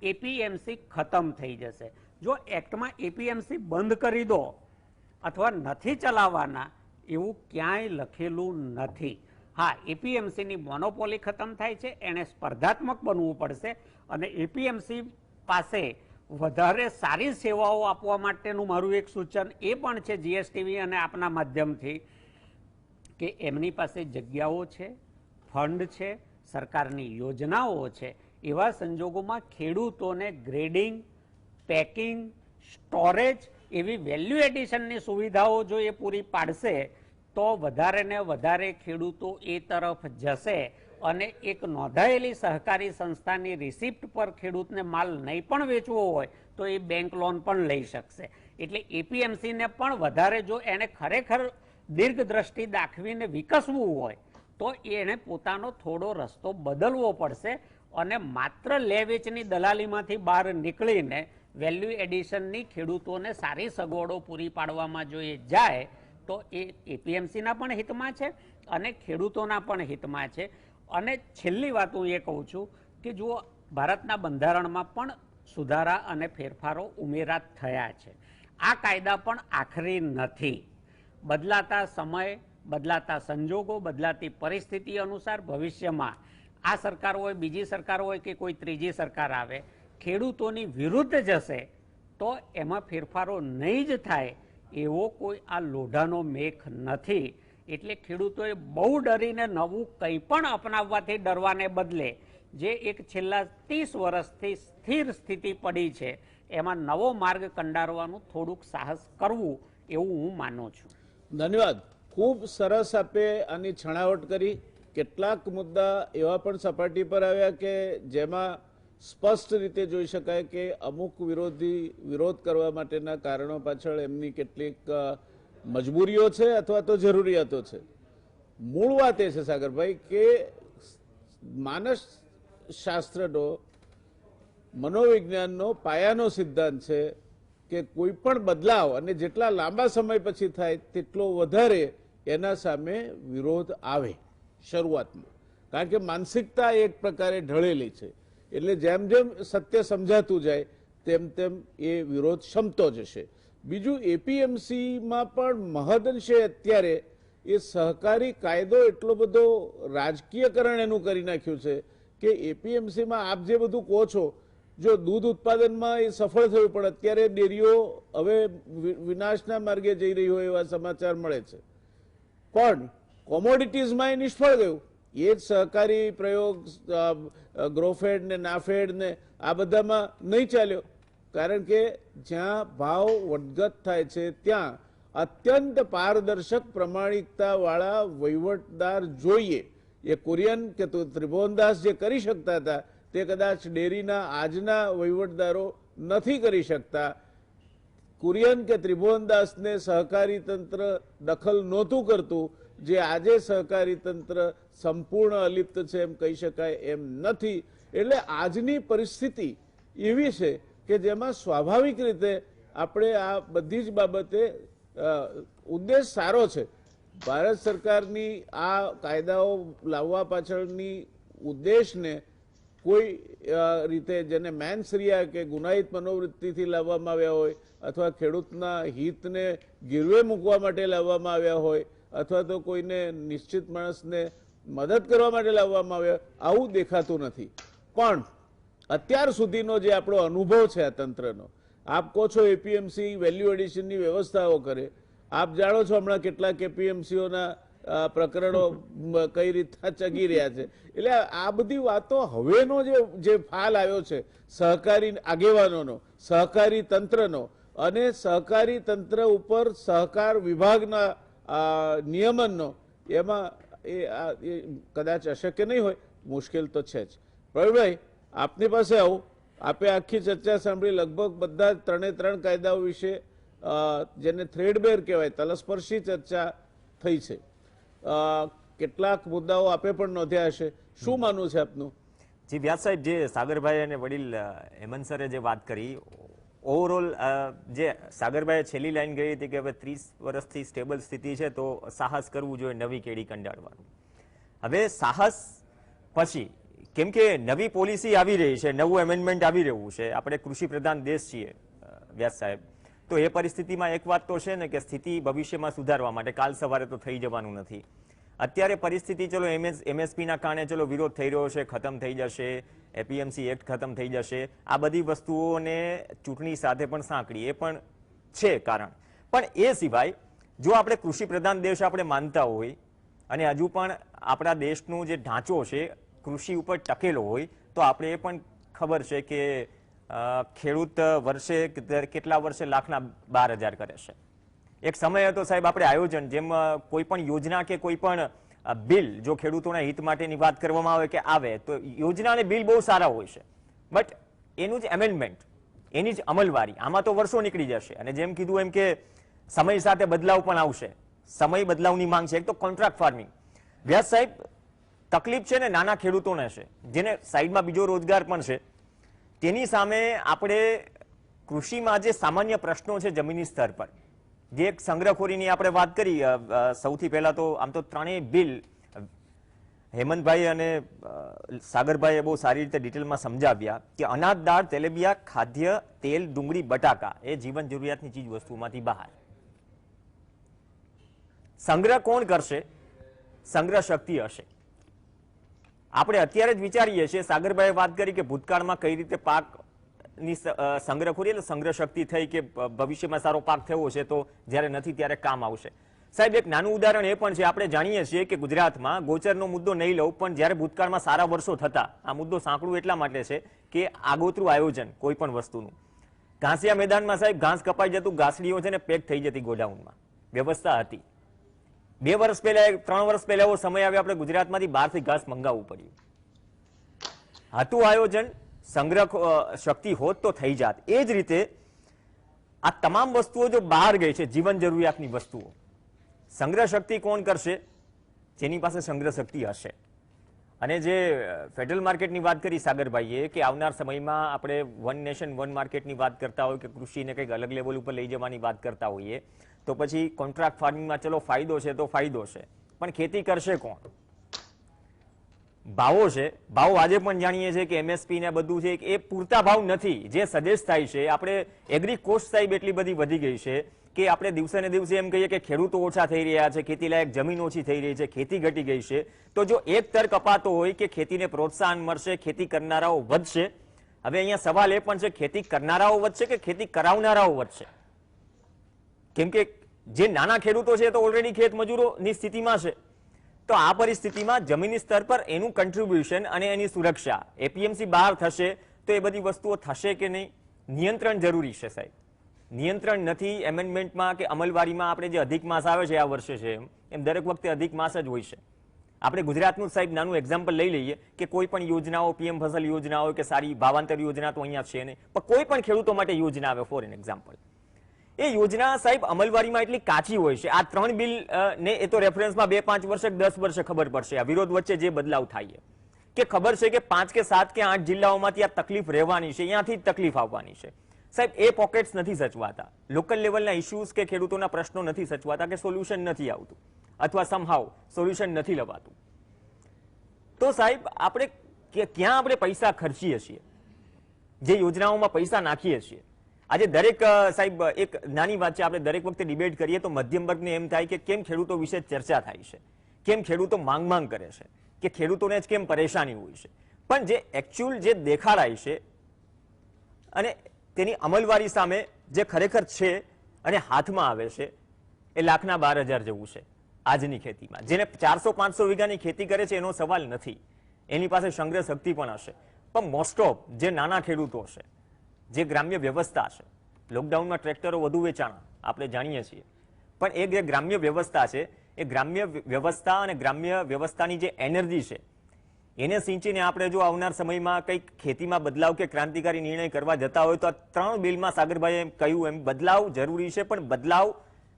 એપીએમસી ખતમ થઈ જશે. જો એક્ટમાં એપીએમસી બંધ કરી દો અથવા નથી ચલાવવાના એવું ક્યાંય લખેલું નથી. હા, એપીએમસીની મોનોપોલી ખતમ થાય છે, એણે સ્પર્ધાત્મક બનવું પડશે અને એપીએમસી પાસે વધારે સારી સેવાઓ આપવા માટેનું મારું એક સૂચન એ પણ છે જીએસટીવી અને આપના માધ્યમથી કે એમની પાસે જગ્યાઓ છે, ફંડ છે, સરકારની યોજનાઓ છે. એવા સંજોગોમાં ખેડૂતોને ગ્રેડિંગ, પેકિંગ, સ્ટોરેજ એવી વેલ્યુ એડિશનની સુવિધાઓ જો એ પૂરી પાડશે તો વધારે ને વધારે ખેડૂતો એ તરફ જશે. અને એક નોંધાયેલી સહકારી સંસ્થાની રિસિપ્ટ પર ખેડૂતને માલ નહીં પણ વેચવો હોય તો એ બેંક લોન પણ લઈ શકશે. એટલે એપીએમસીને પણ વધારે જો એને ખરેખર દીર્ઘદ્રષ્ટિ દાખવીને વિકસવું હોય તો એને પોતાનો થોડો રસ્તો બદલવો પડશે અને માત્ર લે વેચની દલાલીમાંથી બહાર નીકળીને વેલ્યુ એડિશનની ખેડૂતોને સારી સગવડો પૂરી પાડવામાં જો એ જાય તો એ એપીએમસીના પણ હિતમાં છે અને ખેડૂતોના પણ હિતમાં છે. અને છેલ્લી વાત હું એ કહું છું કે જુઓ, ભારતના બંધારણમાં પણ સુધારા અને ફેરફારો ઉમેરા થયા છે. આ કાયદા પણ આખરી નથી. બદલાતા સમય, બદલાતા સંજોગો, બદલાતી પરિસ્થિતિ અનુસાર ભવિષ્યમાં આ સરકાર હોય, બીજી સરકાર હોય કે કોઈ ત્રીજી સરકાર આવે, ખેડૂતોની વિરુદ્ધ જશે તો એમાં ફેરફારો નહીં જ થાય એવો કોઈ આ લોઢાનો મેખ નથી. એટલે ખેડૂતોએ બહુ ડરીને નવું કંઈ પણ અપનાવવાથી ડરવાને બદલે જે એક છેલ્લા 30 વર્ષથી સ્થિર સ્થિતિ પડી છે એમાં નવો માર્ગ કંડારવાનું થોડુંક સાહસ કરવું એવું હું માનું છું. ધન્યવાદ. ખૂબ સરસ આપે આની છણાવટ કરી. કેટલાક મુદ્દા એવા પણ સપાટી પર આવ્યા કે જેમાં સ્પષ્ટ રીતે જોઈ શકાય કે અમુક વિરોધ કરવા માટેના કારણો પાછળ એમની કેટલીક મજબૂરીઓ છે અથવા તો જરૂરિયાતો છે. મૂળ વાત એ છે સાગરભાઈ કે માનસ શાસ્ત્રનો, મનોવિજ્ઞાનનો પાયાનો સિદ્ધાંત છે કે કોઈ પણ બદલાવ અને જેટલા લાંબા સમય પછી થાય તેટલો વધારે એના સામે વિરોધ આવે શરૂઆતમાં. કારણ કે માનસિકતા એક પ્રકારે ઢળેલી છે. એટલે જેમ જેમ સત્ય સમજાતું જાય તેમ તેમ એ વિરોધ શમતો જશે. બીજું, એપીએમસીમાં પણ મહદઅંશે અત્યારે એ સહકારી કાયદો એટલો બધો રાજકીયકરણ એનું કરી નાખ્યું છે કે એપીએમસીમાં આપ જે બધું કહો છો જો દૂધ ઉત્પાદનમાં એ સફળ થયું, પણ અત્યારે ડેરીઓ હવે વિનાશના માર્ગે જઈ રહી હોય એવા સમાચાર મળે છે. પણ કોમોડિટીઝમાં એ નિષ્ફળ ગયું. એ જ સહકારી પ્રયોગ ગ્રોફેડ ને નાફેડ ને આ બધામાં નહીં ચાલ્યો, કારણ કે જ્યાં ભાવ વધઘટ થાય છે ત્યાં અત્યંત પારદર્શક પ્રમાણિકતા વાળા વહીવટદાર જોઈએ. એ કુરિયન કે ત્રિભુવનદાસ જે કરી શકતા હતા તે કદાચ ડેરીના આજના વહીવટદારો નથી કરી શકતા. કુરિયન કે ત્રિભુવનદાસને સહકારી તંત્ર દખલ નહોતું કરતું, જે આજે સહકારી તંત્ર સંપૂર્ણ અલિપ્ત છે એમ કહી શકાય એમ નથી. એટલે આજની પરિસ્થિતિ એવી છે કે જેમાં સ્વાભાવિક રીતે આપણે આ બધી જ બાબતે ઉદ્દેશ સારો છે. ભારત સરકારની આ કાયદાઓ લાવવા પાછળની ઉદ્દેશને કોઈ રીતે જેને મેન્સરિયા કે ગુનાહિત મનોવૃત્તિથી લાવવામાં આવ્યા હોય, અથવા ખેડૂતના હિતને ગીરવે મૂકવા માટે લાવવામાં આવ્યા હોય, અથવા તો કોઈને નિશ્ચિત માણસને મદદ કરવા માટે લાવવામાં આવ્યા, આવું દેખાતું નથી. પણ અત્યાર સુધીનો જે આપણો અનુભવ છે આ તંત્રનો, આપ કહો છો એપીએમસી વેલ્યુ એડિશનની વ્યવસ્થાઓ કરે, આપ જાણો છો હમણાં કેટલાક એપીએમસીઓના પ્રકરણો કઈ રીતના ચગી રહ્યા છે. એટલે આ બધી વાતો હવેનો જે ફાલ આવ્યો છે સહકારી આગેવાનોનો, સહકારી તંત્રનો, અને સહકારી તંત્ર ઉપર સહકાર વિભાગના નિયમનનો, એમાં એ કદાચ અશક્ય નહીં હોય, મુશ્કેલ તો છે જ. પ્રવીણભાઈ, આપની પાસે આવું. આપે આખી ચર્ચા સાંભળી, લગભગ બધા ત્રણે ત્રણ કાયદાઓ વિશે જેને થ્રેડબેર કહેવાય, તલસ્પર્શી ચર્ચા થઈ છે. કેટલાક મુદ્દાઓ આપે પણ નોંધ્યા હશે. શું માનવું છે આપનું? જી વ્યાસ સાહેબ, જે સાગરભાઈ અને વડીલ હેમંત સરે જે વાત કરી, ઓવરઓલ જે સાગરભાઈએ છેલ્લી લાઈન ગઈ હતી કે હવે 30 વર્ષથી સ્ટેબલ સ્થિતિ છે તો સાહસ કરવું જોઈએ નવી કેડી કંડાળવાનું. હવે સાહસ પછી, કેમ કે નવી પોલિસી આવી રહી છે, નવું એમેન્ડમેન્ટ આવી રહ્યું છે, આપણે કૃષિ પ્રધાન દેશ છીએ વ્યાસ સાહેબ, તો એ પરિસ્થિતિમાં એક વાત તો છે ને કે સ્થિતિ ભવિષ્યમાં સુધારવા માટે કાલ સવારે તો થઈ જવાનું નથી. અત્યારે પરિસ્થિતિ ચલો એમએસપીના કારણે ચલો વિરોધ થઈ રહ્યો છે, ખતમ થઈ જશે, એપીએમસી એક્ટ ખતમ થઈ જશે, આ બધી વસ્તુઓને ચૂંટણી સાથે પણ સાંકળી, એ પણ છે કારણ. પણ એ સિવાય જો આપણે કૃષિ પ્રધાન દેશ આપણે માનતા હોય અને હજુ પણ આપણા દેશનો જે ઢાંચો છે કૃષિ ઉપર ટકેલો હોય, તો આપણે એ પણ ખબર છે કે ખેડૂત વર્ષે કેટલા વર્ષે લાખના 12,000 કરે છે. એક સમય હતો સાહેબ, આપણે આયોજન, જેમ કોઈ પણ યોજના કે કોઈ પણ બિલ જો ખેડૂતોના હિત માટેની વાત કરવામાં આવે કે આવે તો યોજના અને બિલ બહુ સારા હોય છે, બટ એનું જ એમેન્ડમેન્ટ, એની જ અમલવારી, આમાં તો વર્ષો નીકળી જશે. અને જેમ કીધું એમ કે સમય સાથે બદલાવ પણ આવશે, સમય બદલાવની માંગ છે. એક તો કોન્ટ્રાક્ટ ફાર્મિંગ, વ્યાસ સાહેબ તકલીફ છે ને નાના ખેડૂતોને છે, જેને સાઈડમાં બીજો રોજગાર પણ છે. તેની સામે આપણે કૃષિમાં જે સામાન્ય પ્રશ્નો છે જમીની સ્તર પર, જે એક સંગ્રહખોરીની આપણે વાત કરી, સૌથી પહેલા તો આમ તો ત્રણેય બિલ હેમંતભાઈ અને સાગરભાઈએ બહુ સારી રીતે ડિટેલમાં સમજાવ્યા કે અનાજ, દાળ, તેલેબિયા, ખાદ્ય તેલ, ડુંગળી, બટાકા એ જીવન જરૂરિયાતની ચીજ વસ્તુમાંથી બહાર. સંગ્રહ કોણ કરશે? સંગ્રહ શક્તિ હશે. આપણે અત્યારે જ વિચારીએ છીએ, સાગરભાઈએ વાત કરી કે ભૂતકાળમાં કઈ રીતે પાકની સંગ્રહખોરી એટલે સંગ્રહ શક્તિ થઈ કે ભવિષ્યમાં સારો પાક થયો છે તો જ્યારે નથી ત્યારે કામ આવશે. સાહેબ એક નાનું ઉદાહરણ એ પણ છે, આપણે જાણીએ છીએ કે ગુજરાતમાં ગોચરનો મુદ્દો નહીં લઉં, પણ જ્યારે ભૂતકાળમાં સારા વર્ષો થતા, આ મુદ્દો સાંકળું એટલા માટે છે કે આગોતરું આયોજન કોઈ પણ વસ્તુનું, ઘાસિયા મેદાનમાં સાહેબ ઘાસ કપાઈ જતું, ઘાસડીઓ છે ને પેક થઈ જતી ગોડાઉનમાં, વ્યવસ્થા હતી. 2 વર્ષ પહેલા 3 વર્ષ પહેલા એવો સમય આવ્યો આપણે ગુજરાતમાંથી બહારથી ઘાસ મંગાવવું પડ્યું. હતું આયોજન, સંગ્રહ શક્તિ હોત તો થઈ જાત. એ જ રીતે આ તમામ વસ્તુઓ જો બહાર ગઈ છે, જીવન જરૂરિયાતની વસ્તુઓ, સંગ્રહ શક્તિ કોણ કરશે? જેની પાસે સંગ્રહ શક્તિ હશે. અને જે ફેડરલ માર્કેટની વાત કરી સાગરભાઈએ કે આવનાર સમયમાં આપણે વન નેશન વન માર્કેટની વાત કરતા હોય કે કૃષિને કંઈક અલગ લેવલ ઉપર લઈ જવાની વાત કરતા હોઈએ, તો પછી કોન્ટ્રાક્ટ ફાર્મિંગમાં ચલો ફાયદો છે તો ફાયદો છે, પણ ખેતી કરશે કોણ? ભાવો છે, ભાવ આજે પણ જાણીએ છીએ કે એમએસપી ને બધું છે એ પૂરતા ભાવ નથી. જે સજેસ્ટ થાય છે, આપણે એગ્રી કોસ્ટ સાહેબ એટલી બધી વધી ગઈ છે કે આપણે દિવસે ને દિવસે એમ કહીએ કે ખેડૂતો ઓછા થઈ રહ્યા છે, ખેતી લાયક જમીન ઓછી થઈ રહી છે, ખેતી ઘટી ગઈ છે. તો જો એક તર્ક અપાતો હોય કે ખેતીને પ્રોત્સાહન મળશે, ખેતી કરનારાઓ વધશે, હવે અહીંયા સવાલ એ પણ છે, ખેતી કરનારાઓ વધશે કે ખેતી કરાવનારાઓ વધશે? કેમ કે જે નાના ખેડૂતો છે તો ઓલરેડી ખેત મજૂરોની સ્થિતિમાં છે. તો આ પરિસ્થિતિમાં જમીની સ્તર પર એનું કન્ટ્રીબ્યુશન અને એની સુરક્ષા એપીએમસી બહાર થશે તો એ બધી વસ્તુઓ થશે કે નહીં? નિયંત્રણ જરૂરી છે સાહેબ. નિયંત્રણ નથી એમેન્ડમેન્ટમાં કે અમલવારીમાં. આપણે જે અધિક માસ આવે છે આ વર્ષે છે એમ દરેક વખતે અધિક માસ જ હોય છે. આપણે ગુજરાતનું સાહેબ નાનું એક્ઝામ્પલ લઈ લઈએ કે કોઈ પણ યોજનાઓ, પીએમ ફસલ યોજના હોય કે સારી ભાવાંતર યોજના તો અહીંયા છે નહીં, પણ કોઈ પણ ખેડૂતો માટે યોજના આવે ફોર એન એક્ઝામ્પલ, એ યોજના સાહેબ અમલવારીમાં એટલી કાચી હોય છે. આ 3 બિલ ને એ તો રેફરન્સમાં 2-5 વર્ષે 10 વર્ષે ખબર પડશે આ વિરોધ વચ્ચે જે બદલાવ થાય કે ખબર છે કે 5 કે 7 કે 8 જિલ્લાઓમાંથી આ તકલીફ રહેવાની છે, અહીંયાથી જ તકલીફ આવવાની છે. સાહેબ એ પોકેટ્સ નથી સચવાતા, લોકલ લેવલના ઇશ્યુઝ કે ખેડૂતોના પ્રશ્નો નથી સચવાતા કે સોલ્યુશન નથી આવતું અથવા સમહાવ સોલ્યુશન નથી લવાતું. તો સાહેબ આપણે ક્યાં આપણે પૈસા ખર્ચીએ છીએ, જે યોજનાઓમાં પૈસા નાખીએ છીએ? આજે દરેક સાહેબ એક નાની વાત છે, આપણે દરેક વખતે ડિબેટ કરીએ તો મધ્યમ વર્ગને એમ થાય કે કેમ ખેડૂતો વિશે ચર્ચા થાય છે, કેમ ખેડૂતો માંગ કરે છે, કે ખેડૂતોને જ કેમ પરેશાની હોય છે. પણ જે એકચ્યુઅલ જે દેખાડાય છે અને તેની અમલવારી સામે જે ખરેખર છે અને હાથમાં આવે છે એ 1,12,000 જેવું છે આજની ખેતીમાં. જેને 400-500 વીઘાની ખેતી કરે છે એનો સવાલ નથી, એની પાસે સંગ્રહ શક્તિ પણ હશે, પણ મોસ્ટ ઓફ જે નાના ખેડૂતો છે, જે ગ્રામ્ય વ્યવસ્થા છે, લોકડાઉનમાં ટ્રેક્ટરો વધુ વેચાણા આપણે જાણીએ છીએ, પણ એ જે ગ્રામ્ય વ્યવસ્થા છે એ ગ્રામ્ય વ્યવસ્થા અને ગ્રામ્ય વ્યવસ્થાની જે એનર્જી છે એને સિંચીને આપણે જો આવનાર સમયમાં કંઈક ખેતીમાં બદલાવ કે ક્રાંતિકારી નિર્ણય કરવા જતા હોય તો આ 3 બિલમાં સાગરભાઈએ કહ્યું એમ બદલાવ જરૂરી છે, પણ બદલાવ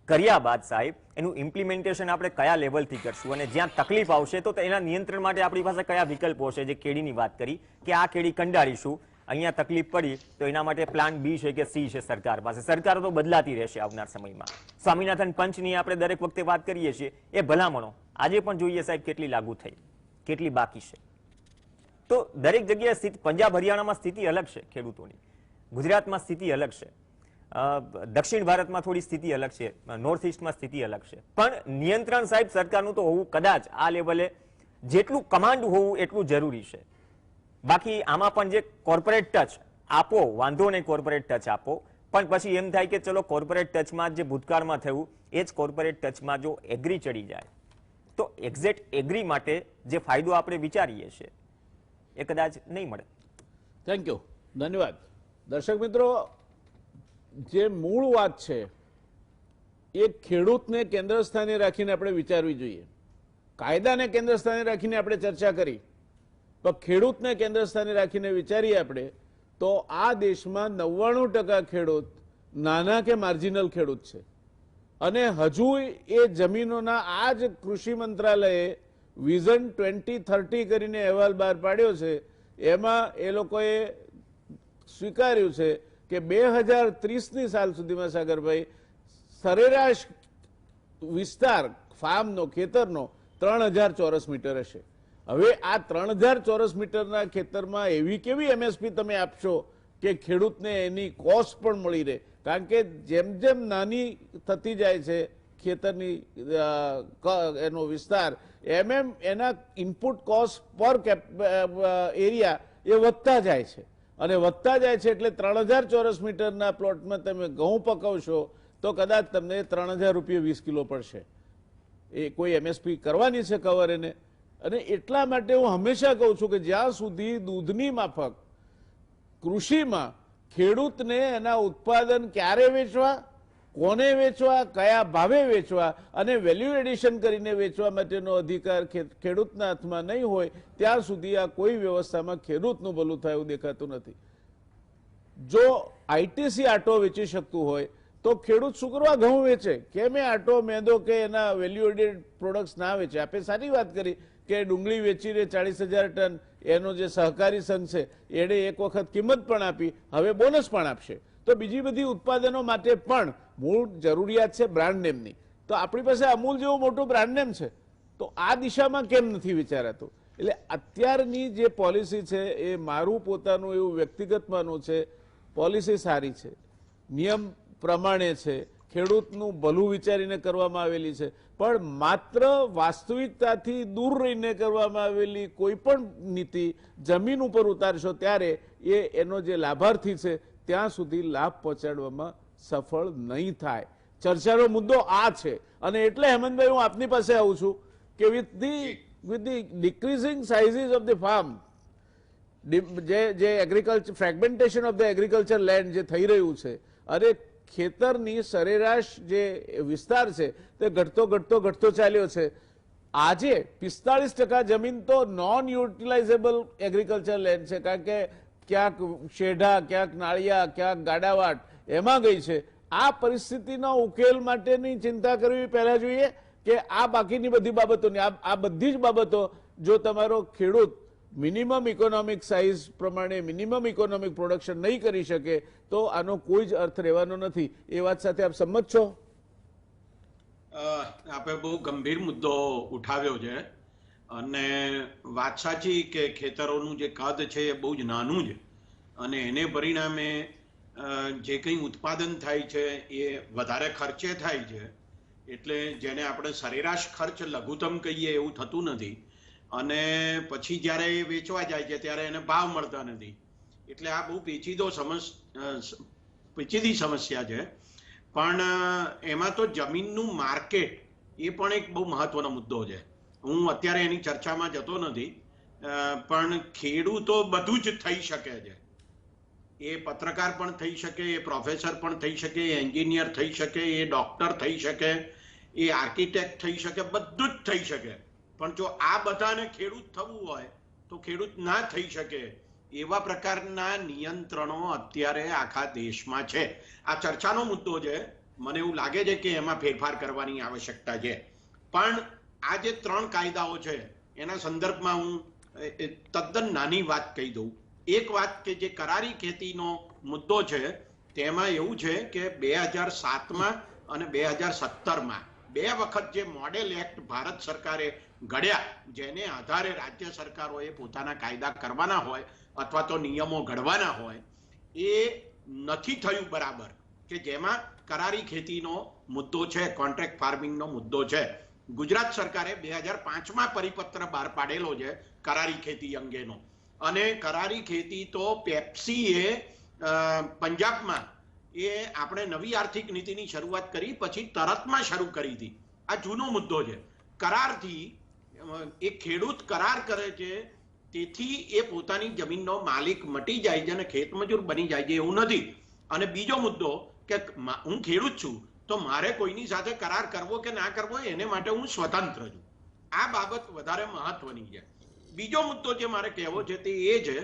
કર્યા બાદ સાહેબ એનું ઇમ્પ્લિમેન્ટેશન આપણે કયા લેવલથી કરશું અને જ્યાં તકલીફ આવશે તો એના નિયંત્રણ માટે આપણી પાસે કયા વિકલ્પો છે? જે કેડીની વાત કરી કે આ કેડી કંડાળીશું, અહીંયા તકલીફ પડી તો એના માટે પ્લાન બી છે કે સી છે સરકાર પાસે. સરકાર તો બદલાતી રહેશે આવનાર સમયમાં. સ્વામિનાથન પંચની આપણે દરેક વખતે વાત કરીએ છીએ, એ ભલામણો આજે પણ જોઈએ સાહેબ કેટલી લાગુ થઈ, કેટલી બાકી છે. તો દરેક જગ્યાએ સ્થિતિ, પંજાબ હરિયાણામાં સ્થિતિ અલગ છે ખેડૂતોની, ગુજરાતમાં સ્થિતિ અલગ છે, દક્ષિણ ભારતમાં થોડી સ્થિતિ અલગ છે, નોર્થ ઇસ્ટમાં સ્થિતિ અલગ છે. પણ નિયંત્રણ સાહેબ સરકારનું તો હોવું કદાચ આ લેવલે જેટલું કમાન્ડ હોવું એટલું જરૂરી છે. બાકી આમાં પણ જે કોર્પોરેટ ટચ આપો, વાંધો નહીં, કોર્પોરેટ ટચ આપો, પણ પછી એમ થાય કે ચલો કોર્પોરેટ ટચમાં જે ભૂતકાળમાં થયું એ જ કોર્પોરેટ ટચમાં જો એગ્રી ચડી જાય તો એક્ઝેક્ટ એગ્રી માટે જે ફાયદો આપણે વિચારીએ છીએ એ કદાચ નહીં મળે. થેન્ક યુ, ધન્યવાદ. દર્શક મિત્રો, જે મૂળ વાત છે એ ખેડૂતને કેન્દ્ર સ્થાને રાખીને આપણે વિચારવી જોઈએ. કાયદાને કેન્દ્ર સ્થાને રાખીને આપણે ચર્ચા કરી, તો ખેડૂતને કેન્દ્ર સ્થાને રાખીને વિચારીએ આપણે તો આ દેશમાં 99% ખેડૂત નાના કે માર્જિનલ ખેડૂત છે. અને હજુ એ જમીનોના આ જ કૃષિ મંત્રાલયે વિઝન 2030 કરીને અહેવાલ બહાર પાડ્યો છે. એમાં એ લોકોએ સ્વીકાર્યું છે કે 2030ની સાલ સુધીમાં સાગરભાઈ સરેરાશ વિસ્તાર ફાર્મનો, ખેતરનો 3,000 ચોરસ મીટર હશે. હવે આ 3,000 ચોરસ મીટરના ખેતરમાં એવી કેવી એમએસપી તમે આપશો કે ખેડૂતને એની કોસ્ટ પણ મળી રહે? કારણ કે જેમ જેમ નાની થતી જાય છે ખેતરની એનો વિસ્તાર, એમ એના ઇનપુટ કોસ્ટ પર એરિયા એ વધતા જાય છે. અને વધતા જાય છે એટલે 3,000 ચોરસ મીટરના પ્લોટમાં તમે ઘઉં પકવશો તો કદાચ તમને 3,000 રૂપિયા 20 કિલો પડશે. એ કોઈ એમએસપી કરવાની છે કવર એને? અને એટલા માટે હું હંમેશા કહું છું કે જ્યાં સુધી દૂધની માફક કૃષિમાં ખેડૂતને એના ઉત્પાદન ક્યારે વેચવા, કોને વેચવા, કયા ભાવે વેચવા અને વેલ્યુ એડિશન કરીને વેચવા માટેનો અધિકાર ખેડૂતના હાથમાં નહીં હોય ત્યાં સુધી આ કોઈ વ્યવસ્થામાં ખેડૂતનું ભલું થાય એવું દેખાતું નથી. જો આઈટીસી આટો વેચી શકતું હોય તો ખેડૂત શું કરવા ઘઉં વેચે? કેમ એ આટો, મેદો કે એના વેલ્યુ એડેડ પ્રોડક્ટ્સ ના વેચે? આપણે સારી વાત કરી કે ડુંગળી વેચીને 40,000 ટન એનો જે સહકારી સંઘ છે એણે એક વખત કિંમત પણ આપી, હવે બોનસ પણ આપશે. તો બીજી બધી ઉત્પાદનો માટે પણ મૂળ જરૂરિયાત છે બ્રાન્ડ નેમની. તો આપણી પાસે અમૂલ જેવું મોટું બ્રાન્ડ નેમ છે, તો આ દિશામાં કેમ નથી વિચારાતું? એટલે અત્યારની જે પોલિસી છે એ મારું પોતાનું એવું વ્યક્તિગત માનવું છે, પોલિસી સારી છે, નિયમ પ્રમાણે છે, ખેડૂતનું ભલું વિચારીને કરવામાં આવેલી છે, પણ માત્ર વાસ્તવિકતાથી દૂર રહીને કરવામાં આવેલી કોઈ પણ નીતિ જમીન ઉપર ઉતારશો ત્યારે એનો જે લાભાર્થી છે ત્યાં સુધી લાભ પહોંચાડવામાં સફળ નહીં થાય. ચર્ચાનો મુદ્દો આ છે અને એટલે હેમંતભાઈ હું આપની પાસે આવું છું કે with the decreasing sizes of the farm, જે agriculture fragmentation of the agriculture land જે થઈ રહ્યું છે અને ખેતરની સરેરાશ જે વિસ્તાર છે તે ઘટતો ચાલ્યો છે. આજે 45% જમીન તો નોન યુટિલાઇઝેબલ એગ્રીકલ્ચર લેન્ડ છે, કારણ કે ક્યાંક શેઢા, ક્યાંક નાળિયા, ક્યાંક ગાડાવાટ એમાં ગઈ છે. આ પરિસ્થિતિનો ઉકેલ માટેની ચિંતા કરવી પહેલા જોઈએ કે આ બાકીની બધી બાબતોની, આ બધી જ બાબતો જો તમારો ખેડૂત મિનિમમ ઇકોનોમિક સાઇઝ પ્રમાણે મિનિમમ ઇકોનોમિક પ્રોડક્શન નહીં કરી શકે તો આનો કોઈ જ અર્થ રહેવાનો નથી. એ વાત સાથે આપ સંમત છો? આપણે બહુ ગંભીર મુદ્દો ઉઠાવ્યો છે અને વાત સાચી કે ખેતરોનું જે કદ છે એ બહુ જ નાનું છે અને એને પરિણામે જે કંઈ ઉત્પાદન થાય છે એ વધારે ખર્ચે થાય છે. એટલે જેને આપણે સરેરાશ ખર્ચ લઘુત્તમ કહીએ એવું થતું નથી અને પછી જ્યારે એ વેચવા જાય છે ત્યારે એને ભાવ મળતા નથી. એટલે આ બહુ પેચીદી સમસ્યા છે. પણ એમાં તો જમીનનું માર્કેટ એ પણ એક બહુ મહત્વનો મુદ્દો છે. હું અત્યારે એની ચર્ચામાં જતો નથી, પણ ખેડૂતો બધું જ થઈ શકે છે. એ પત્રકાર પણ થઈ શકે, એ પ્રોફેસર પણ થઈ શકે, એ એન્જિનિયર થઈ શકે, એ ડોક્ટર થઈ શકે, એ આર્કિટેક્ટ થઈ શકે, બધું જ થઈ શકે. પણ જો આ બધાને ખેડૂત થવું હોય તો ખેડૂત ના થઈ શકે એવા પ્રકારના નિયંત્રણો અત્યારે આખા દેશમાં છે. આ ચર્ચાનો મુદ્દો છે. મને એવું લાગે છે કે એમાં ફેરફાર કરવાની આવશ્યકતા છે. પણ આ જે 3 કાયદાઓ છે એના સંદર્ભમાં હું તદ્દન નાની વાત કહી દઉં. એક વાત કે જે કરારી ખેતીનો મુદ્દો છે તેમાં એવું છે કે 2007માં અને 2017માં 2 વખત જે મોડેલ એક્ટ ભારત સરકારે ઘડ્યા, જેને આધારે રાજ્ય સરકારોએ પોતાના કાયદા કરવાના હોય અથવા તો નિયમો ઘડવાના હોય, એ નથી થયું બરાબર. કે જેમાં કરારી ખેતીનો મુદ્દો છે, કોન્ટ્રાક્ટ ફાર્મિંગનો મુદ્દો છે. ગુજરાત સરકારે 2005માં પરિપત્ર બહાર પાડેલો છે કરારી ખેતી અંગેનો અને કરારી ખેતી તો પેપ્સીએ પંજાબમાં એ આપણે નવી આર્થિક નીતિની શરૂઆત કરી પછી તરતમાં શરૂ કરી હતી. આ જૂનો મુદ્દો છે. કરારથી એક ખેડૂત કરાર કરે છે તેથી એ પોતાની જમીનનો માલિક મટી જાય છે અને ખેતમજૂર બની જાય છે એવું નથી. અને બીજો મુદ્દો કે હું ખેડૂત છું તો મારે કોઈની સાથે કરાર કરવો કે ના કરવો એને માટે હું સ્વતંત્ર છું. આ બાબત વધારે મહત્વની છે. બીજો મુદ્દો જે મારે કહેવો છે તે એ છે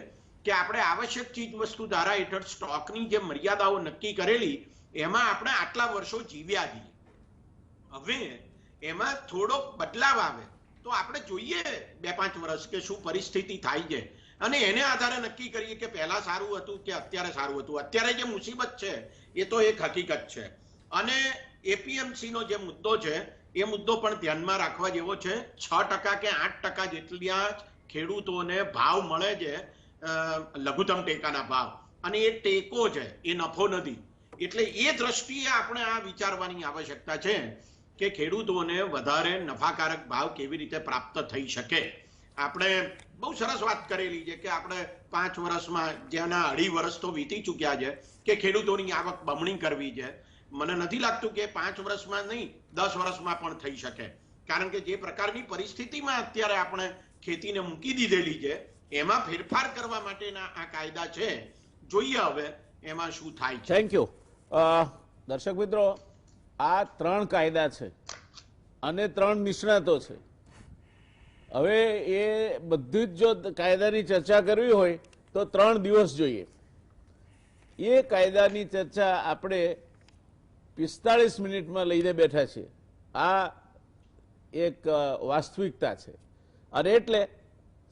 કે આપણે આવશ્યક ચીજ વસ્તુ ધારા હેઠળ સ્ટોકની જે મર્યાદાઓ નક્કી કરેલી એમાં આપણે આટલા વર્ષો જીવ્યા છીએ. હવે એમાં થોડો બદલાવ આવે તો આપણે જોઈએ 2-5 વર્ષ કે શું પરિસ્થિતિ થાય છે અને એને આધારે નક્કી કરીએ કે પહેલા સારું હતું કે અત્યારે સારું હતું. અત્યારે જે મુસીબત છે એ તો એક હકીકત છે. અને એપીએમસી નો જે મુદ્દો છે એ મુદ્દો પણ ધ્યાનમાં રાખવા જેવો છે. 6% કે 8% જેટલા ખેડૂતોને ભાવ મળે છે, લઘુત્તમ ટેકાના ભાવ, અને એ ટેકો છે, એ નફો નથી. એટલે એ દ્રષ્ટિએ આપણે આ વિચારવાની આવશ્યકતા છે કે ખેડૂતોને વધારે નફાકારક ભાવ કેવી રીતે પ્રાપ્ત થઈ શકે. આપણે બહુ સરસ વાત કરેલી છે કે આપણે 5 વર્ષમાં, જેના 2.5 વર્ષ તો વીતી ચૂક્યા છે, કે ખેડૂતોની આવક બમણી કરવી છે. મને નથી લાગતું કે 5 વર્ષમાં નહીં 10 વર્ષમાં પણ થઈ શકે, કારણ કે જે પ્રકારની પરિસ્થિતિમાં અત્યારે આપણે ખેતીને મૂકી દીધેલી છે એમાં ફેરફાર કરવા માટેના આ કાયદા છે. જોઈએ હવે એમાં શું થાય છે. Thank you. દર્શક મિત્રો, આ 3 કાયદા છે અને 3 નિષ્ણાતો છે. હવે એ બધી જ જો કાયદાની ચર્ચા કરવી હોય તો 3 દિવસ જોઈએ. એ કાયદાની ચર્ચા આપણે 45 મિનિટમાં લઈને બેઠા છીએ. આ એક વાસ્તવિકતા છે. અને એટલે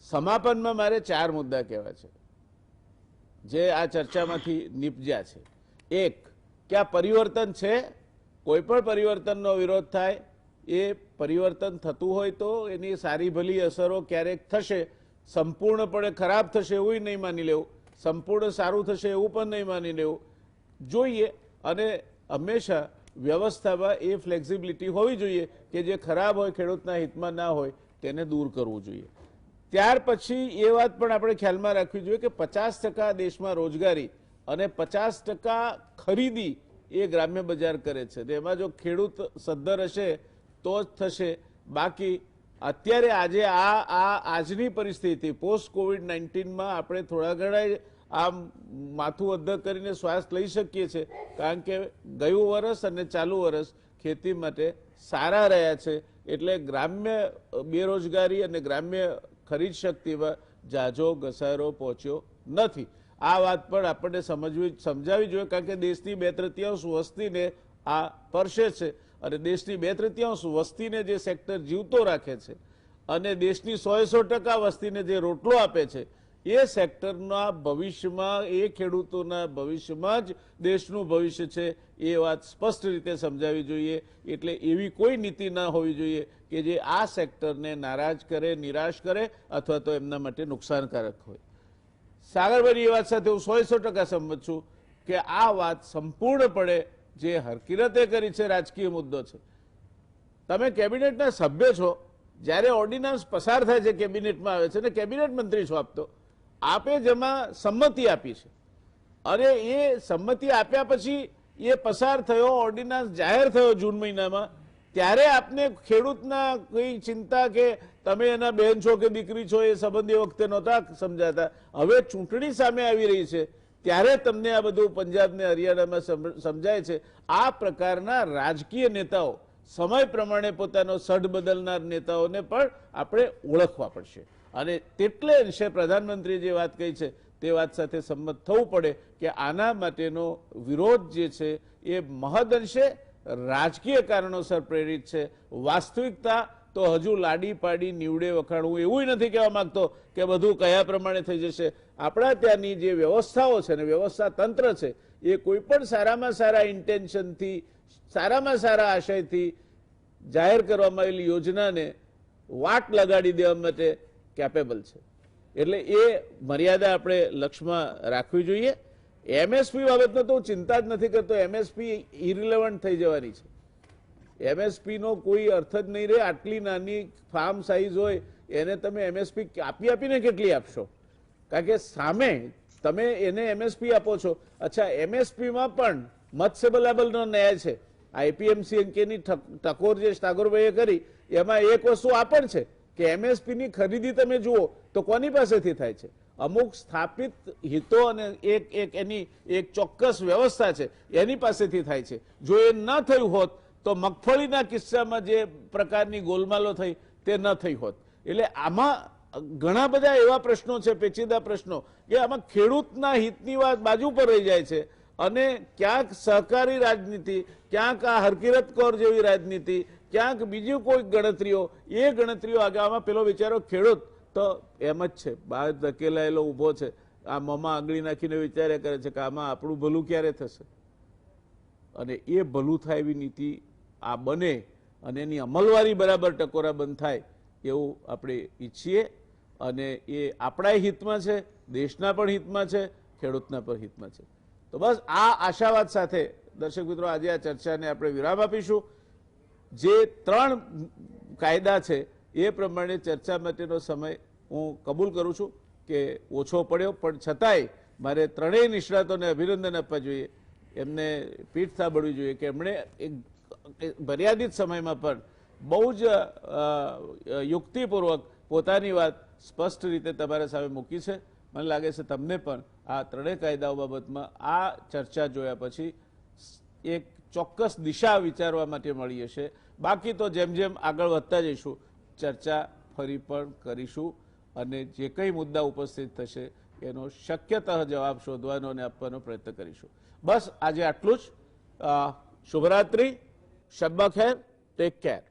સમાપનમાં મારે 4 મુદ્દા કહેવા છે જે આ ચર્ચામાંથી નીપજ્યા છે. એક, કે આ પરિવર્તન છે. કોઈ પણ પરિવર્તનનો વિરોધ થાય, એ પરિવર્તન થતું હોય તો એની સારી ભલી અસરો ક્યારેક થશે. સંપૂર્ણપણે ખરાબ થશે એવું નહીં માની લેવું, સંપૂર્ણ સારું થશે એવું પણ નહીં માની લેવું. જોઈએ અને હંમેશા વ્યવસ્થામાં એ ફ્લેક્સિબિલિટી હોવી જોઈએ કે જે ખરાબ હોય, ખેડૂતના હિતમાં ના હોય, તેને દૂર કરવું જોઈએ. ત્યાર પછી એ વાત પણ આપણે ખ્યાલમાં રાખવી જોઈએ કે 50% દેશમાં રોજગારી અને 50% ખરીદી એ ગ્રામ્ય બજાર કરે છે. એમાં જો ખેડૂત સદ્ધર હશે તો જ થશે. બાકી અત્યારે આજની પરિસ્થિતિ પોસ્ટ કોવિડ-19માં આપણે થોડા ઘણા આમ માથું અદ્ધર કરીને શ્વાસ લઈ શકીએ છીએ, કારણ કે ગયું વર્ષ અને ચાલુ વર્ષ ખેતી માટે સારા રહ્યા છે. એટલે ગ્રામ્ય બેરોજગારી અને ગ્રામ્ય ખરીદ શક્તિમાં ઝાઝો ઘસારો પહોંચ્યો નથી. આ વાત પણ આપણને સમજાવવી જોઈએ, કારણ કે દેશની 2/3 વસ્તીને આ સ્પર્શે છે અને દેશની 2/3 વસ્તીને જે સેક્ટર જીવતો રાખે છે અને દેશની 100% વસ્તીને જે રોટલો આપે છે એ સેક્ટરના ભવિષ્યમાં, એ ખેડૂતોના ભવિષ્યમાં જ દેશનું ભવિષ્ય છે. એ વાત સ્પષ્ટ રીતે સમજાવવી જોઈએ. એટલે એવી કોઈ નીતિ ના હોવી જોઈએ કે જે આ સેક્ટરને નારાજ કરે, નિરાશ કરે અથવા તો એમના માટે નુકસાનકારક હોય. સાગરભાઈની એ વાત સાથે હું 100% સંમત છું કે આ વાત સંપૂર્ણપણે જે હરકિરતે કરી છે રાજકીય મુદ્દો છે. તમે કેબિનેટના સભ્ય છો, જ્યારે ઓર્ડિનન્સ પસાર થાય છે, કેબિનેટમાં આવે છે અને કેબિનેટ મંત્રી છો આપ, તો આપે જેમાં સંમતિ આપી છે અને એ સંમતિ આપ્યા પછી એ પસાર થયો, ઓર્ડિનન્સ જાહેર થયો જૂન મહિનામાં, ત્યારે આપને ખેડૂતના કોઈ ચિંતા કે તમે એના બહેન છો કે દીકરી છો એ સંબંધ એ વખતે નહોતા સમજાતા. હવે ચૂંટણી સામે આવી રહી છે ત્યારે તમને આ બધું પંજાબ ને હરિયાણામાં સમજાય છે. આ પ્રકારના રાજકીય નેતાઓ, સમય પ્રમાણે પોતાનો સઢ બદલનાર નેતાઓને પણ આપણે ઓળખવા પડશે અને તેટલે અંશે પ્રધાનમંત્રીએ જે વાત કહી છે તે વાત સાથે સંમત થવું પડે કે આના માટેનો વિરોધ જે છે એ મહદ અંશે રાજકીય કારણોસર પ્રેરિત છે. વાસ્તવિકતા તો હજુ લાડી પાડી નીવડે વખાણવું એવું નથી કહેવા માંગતો કે બધું કયા પ્રમાણે થઈ જશે. આપણા ત્યાંની જે વ્યવસ્થાઓ છે ને વ્યવસ્થા તંત્ર છે એ કોઈ પણ સારામાં સારા ઇન્ટેન્શનથી, સારામાં સારા આશયથી જાહેર કરવામાં આવેલી યોજનાને વાટ લગાડી દેવા માટે કેપેબલ છે. એટલે એ મર્યાદા આપણે લક્ષમાં રાખવી જોઈએ. એમએસપી બાબતનો તો હું ચિંતા જ નથી કરતો. એમએસપી ઇરિલેવન્ટ થઈ જવાની છે. એમએસપી નો કોઈ અર્થ જ નહીં રહે. આટલી નાની ફાર્મ સાઈઝ હોય એને તમે એમએસપી આપીને કેટલી આપશો? કારણ કે સામે તમે એને એમએસપી આપો છો. અચ્છા, એમએસપીમાં પણ મત્સ્યબલાબલનો ન્યાય છે. આ એપીએમસી અંકેની ટકોર જે ઠાકોરભાઈએ કરી એમાં એક વસ્તુ આ પણ છે કે એમએસપીની ખરીદી તમે જુઓ તો કોની પાસેથી થાય છે? અમુક સ્થાપિત હિતો અને એની એક ચોક્કસ વ્યવસ્થા છે એની પાસેથી થાય છે. જો એ ન થયું હોત તો મગફળીના કિસ્સામાં જે પ્રકારની ગોલમાલો થઈ તે ન થઈ હોત. એટલે આમાં ઘણા બધા એવા પ્રશ્નો છે, પેચીદા પ્રશ્નો, કે આમાં ખેડૂતના હિતની વાત બાજુ પર રહી જાય છે અને ક્યાંક સહકારી રાજનીતિ, ક્યાંક આ હરકિરત કૌર જેવી રાજનીતિ, ક્યાંક બીજી કોઈ ગણતરીઓ, એ ગણતરીઓ આગળમાં પેલો વિચારો ખેડૂત તો એમ જ છે, બહાર ધકેલાયેલો ઊભો છે, આ મોંમાં આંગળી નાખીને વિચાર્યા કરે છે કે આમાં આપણું ભલું ક્યારે થશે. અને એ ભલું થાય એવી નીતિ આ બને અને એની અમલવારી બરાબર ટકોરા બંધ થાય એવું આપણે ઈચ્છીએ. અને એ આપણા હિતમાં છે, દેશના પણ હિતમાં છે, ખેડૂતના પણ હિતમાં છે. તો બસ આ આશાવાદ સાથે દર્શક મિત્રો આજે આ ચર્ચાને આપણે વિરામ આપીશું. જે 3 કાયદા છે એ પ્રમાણે ચર્ચા માટેનો સમય હું કબૂલ કરું છું કે ઓછો પડ્યો, પણ છતાંય મારે ત્રણેય નિષ્ણાતોને અભિનંદન આપવા જોઈએ, એમને પીઠ થાબડવી જોઈએ કે એમણે એક મર્યાદિત સમયમાં પણ બહુ જ યુક્તિપૂર્વક પોતાની વાત સ્પષ્ટ રીતે તમારા સામે મૂકી છે. મને લાગે છે તમને પણ આ ત્રણેય કાયદાઓ બાબતમાં આ ચર્ચા જોયા પછી એક ચોક્કસ દિશા વિચારવા માટે મળી હશે. બાકી તો જેમ જેમ આગળ વધતા જઈશું ચર્ચા ફરી પણ કરીશું અને જે કંઈ મુદ્દા ઉપસ્થિત થશે એનો શક્યતઃ જવાબ શોધવાનો અને આપવાનો પ્રયત્ન કરીશું. બસ આજે આટલું જ. શુભરાત્રી, શબ્બા ખેર, ટેક કેર.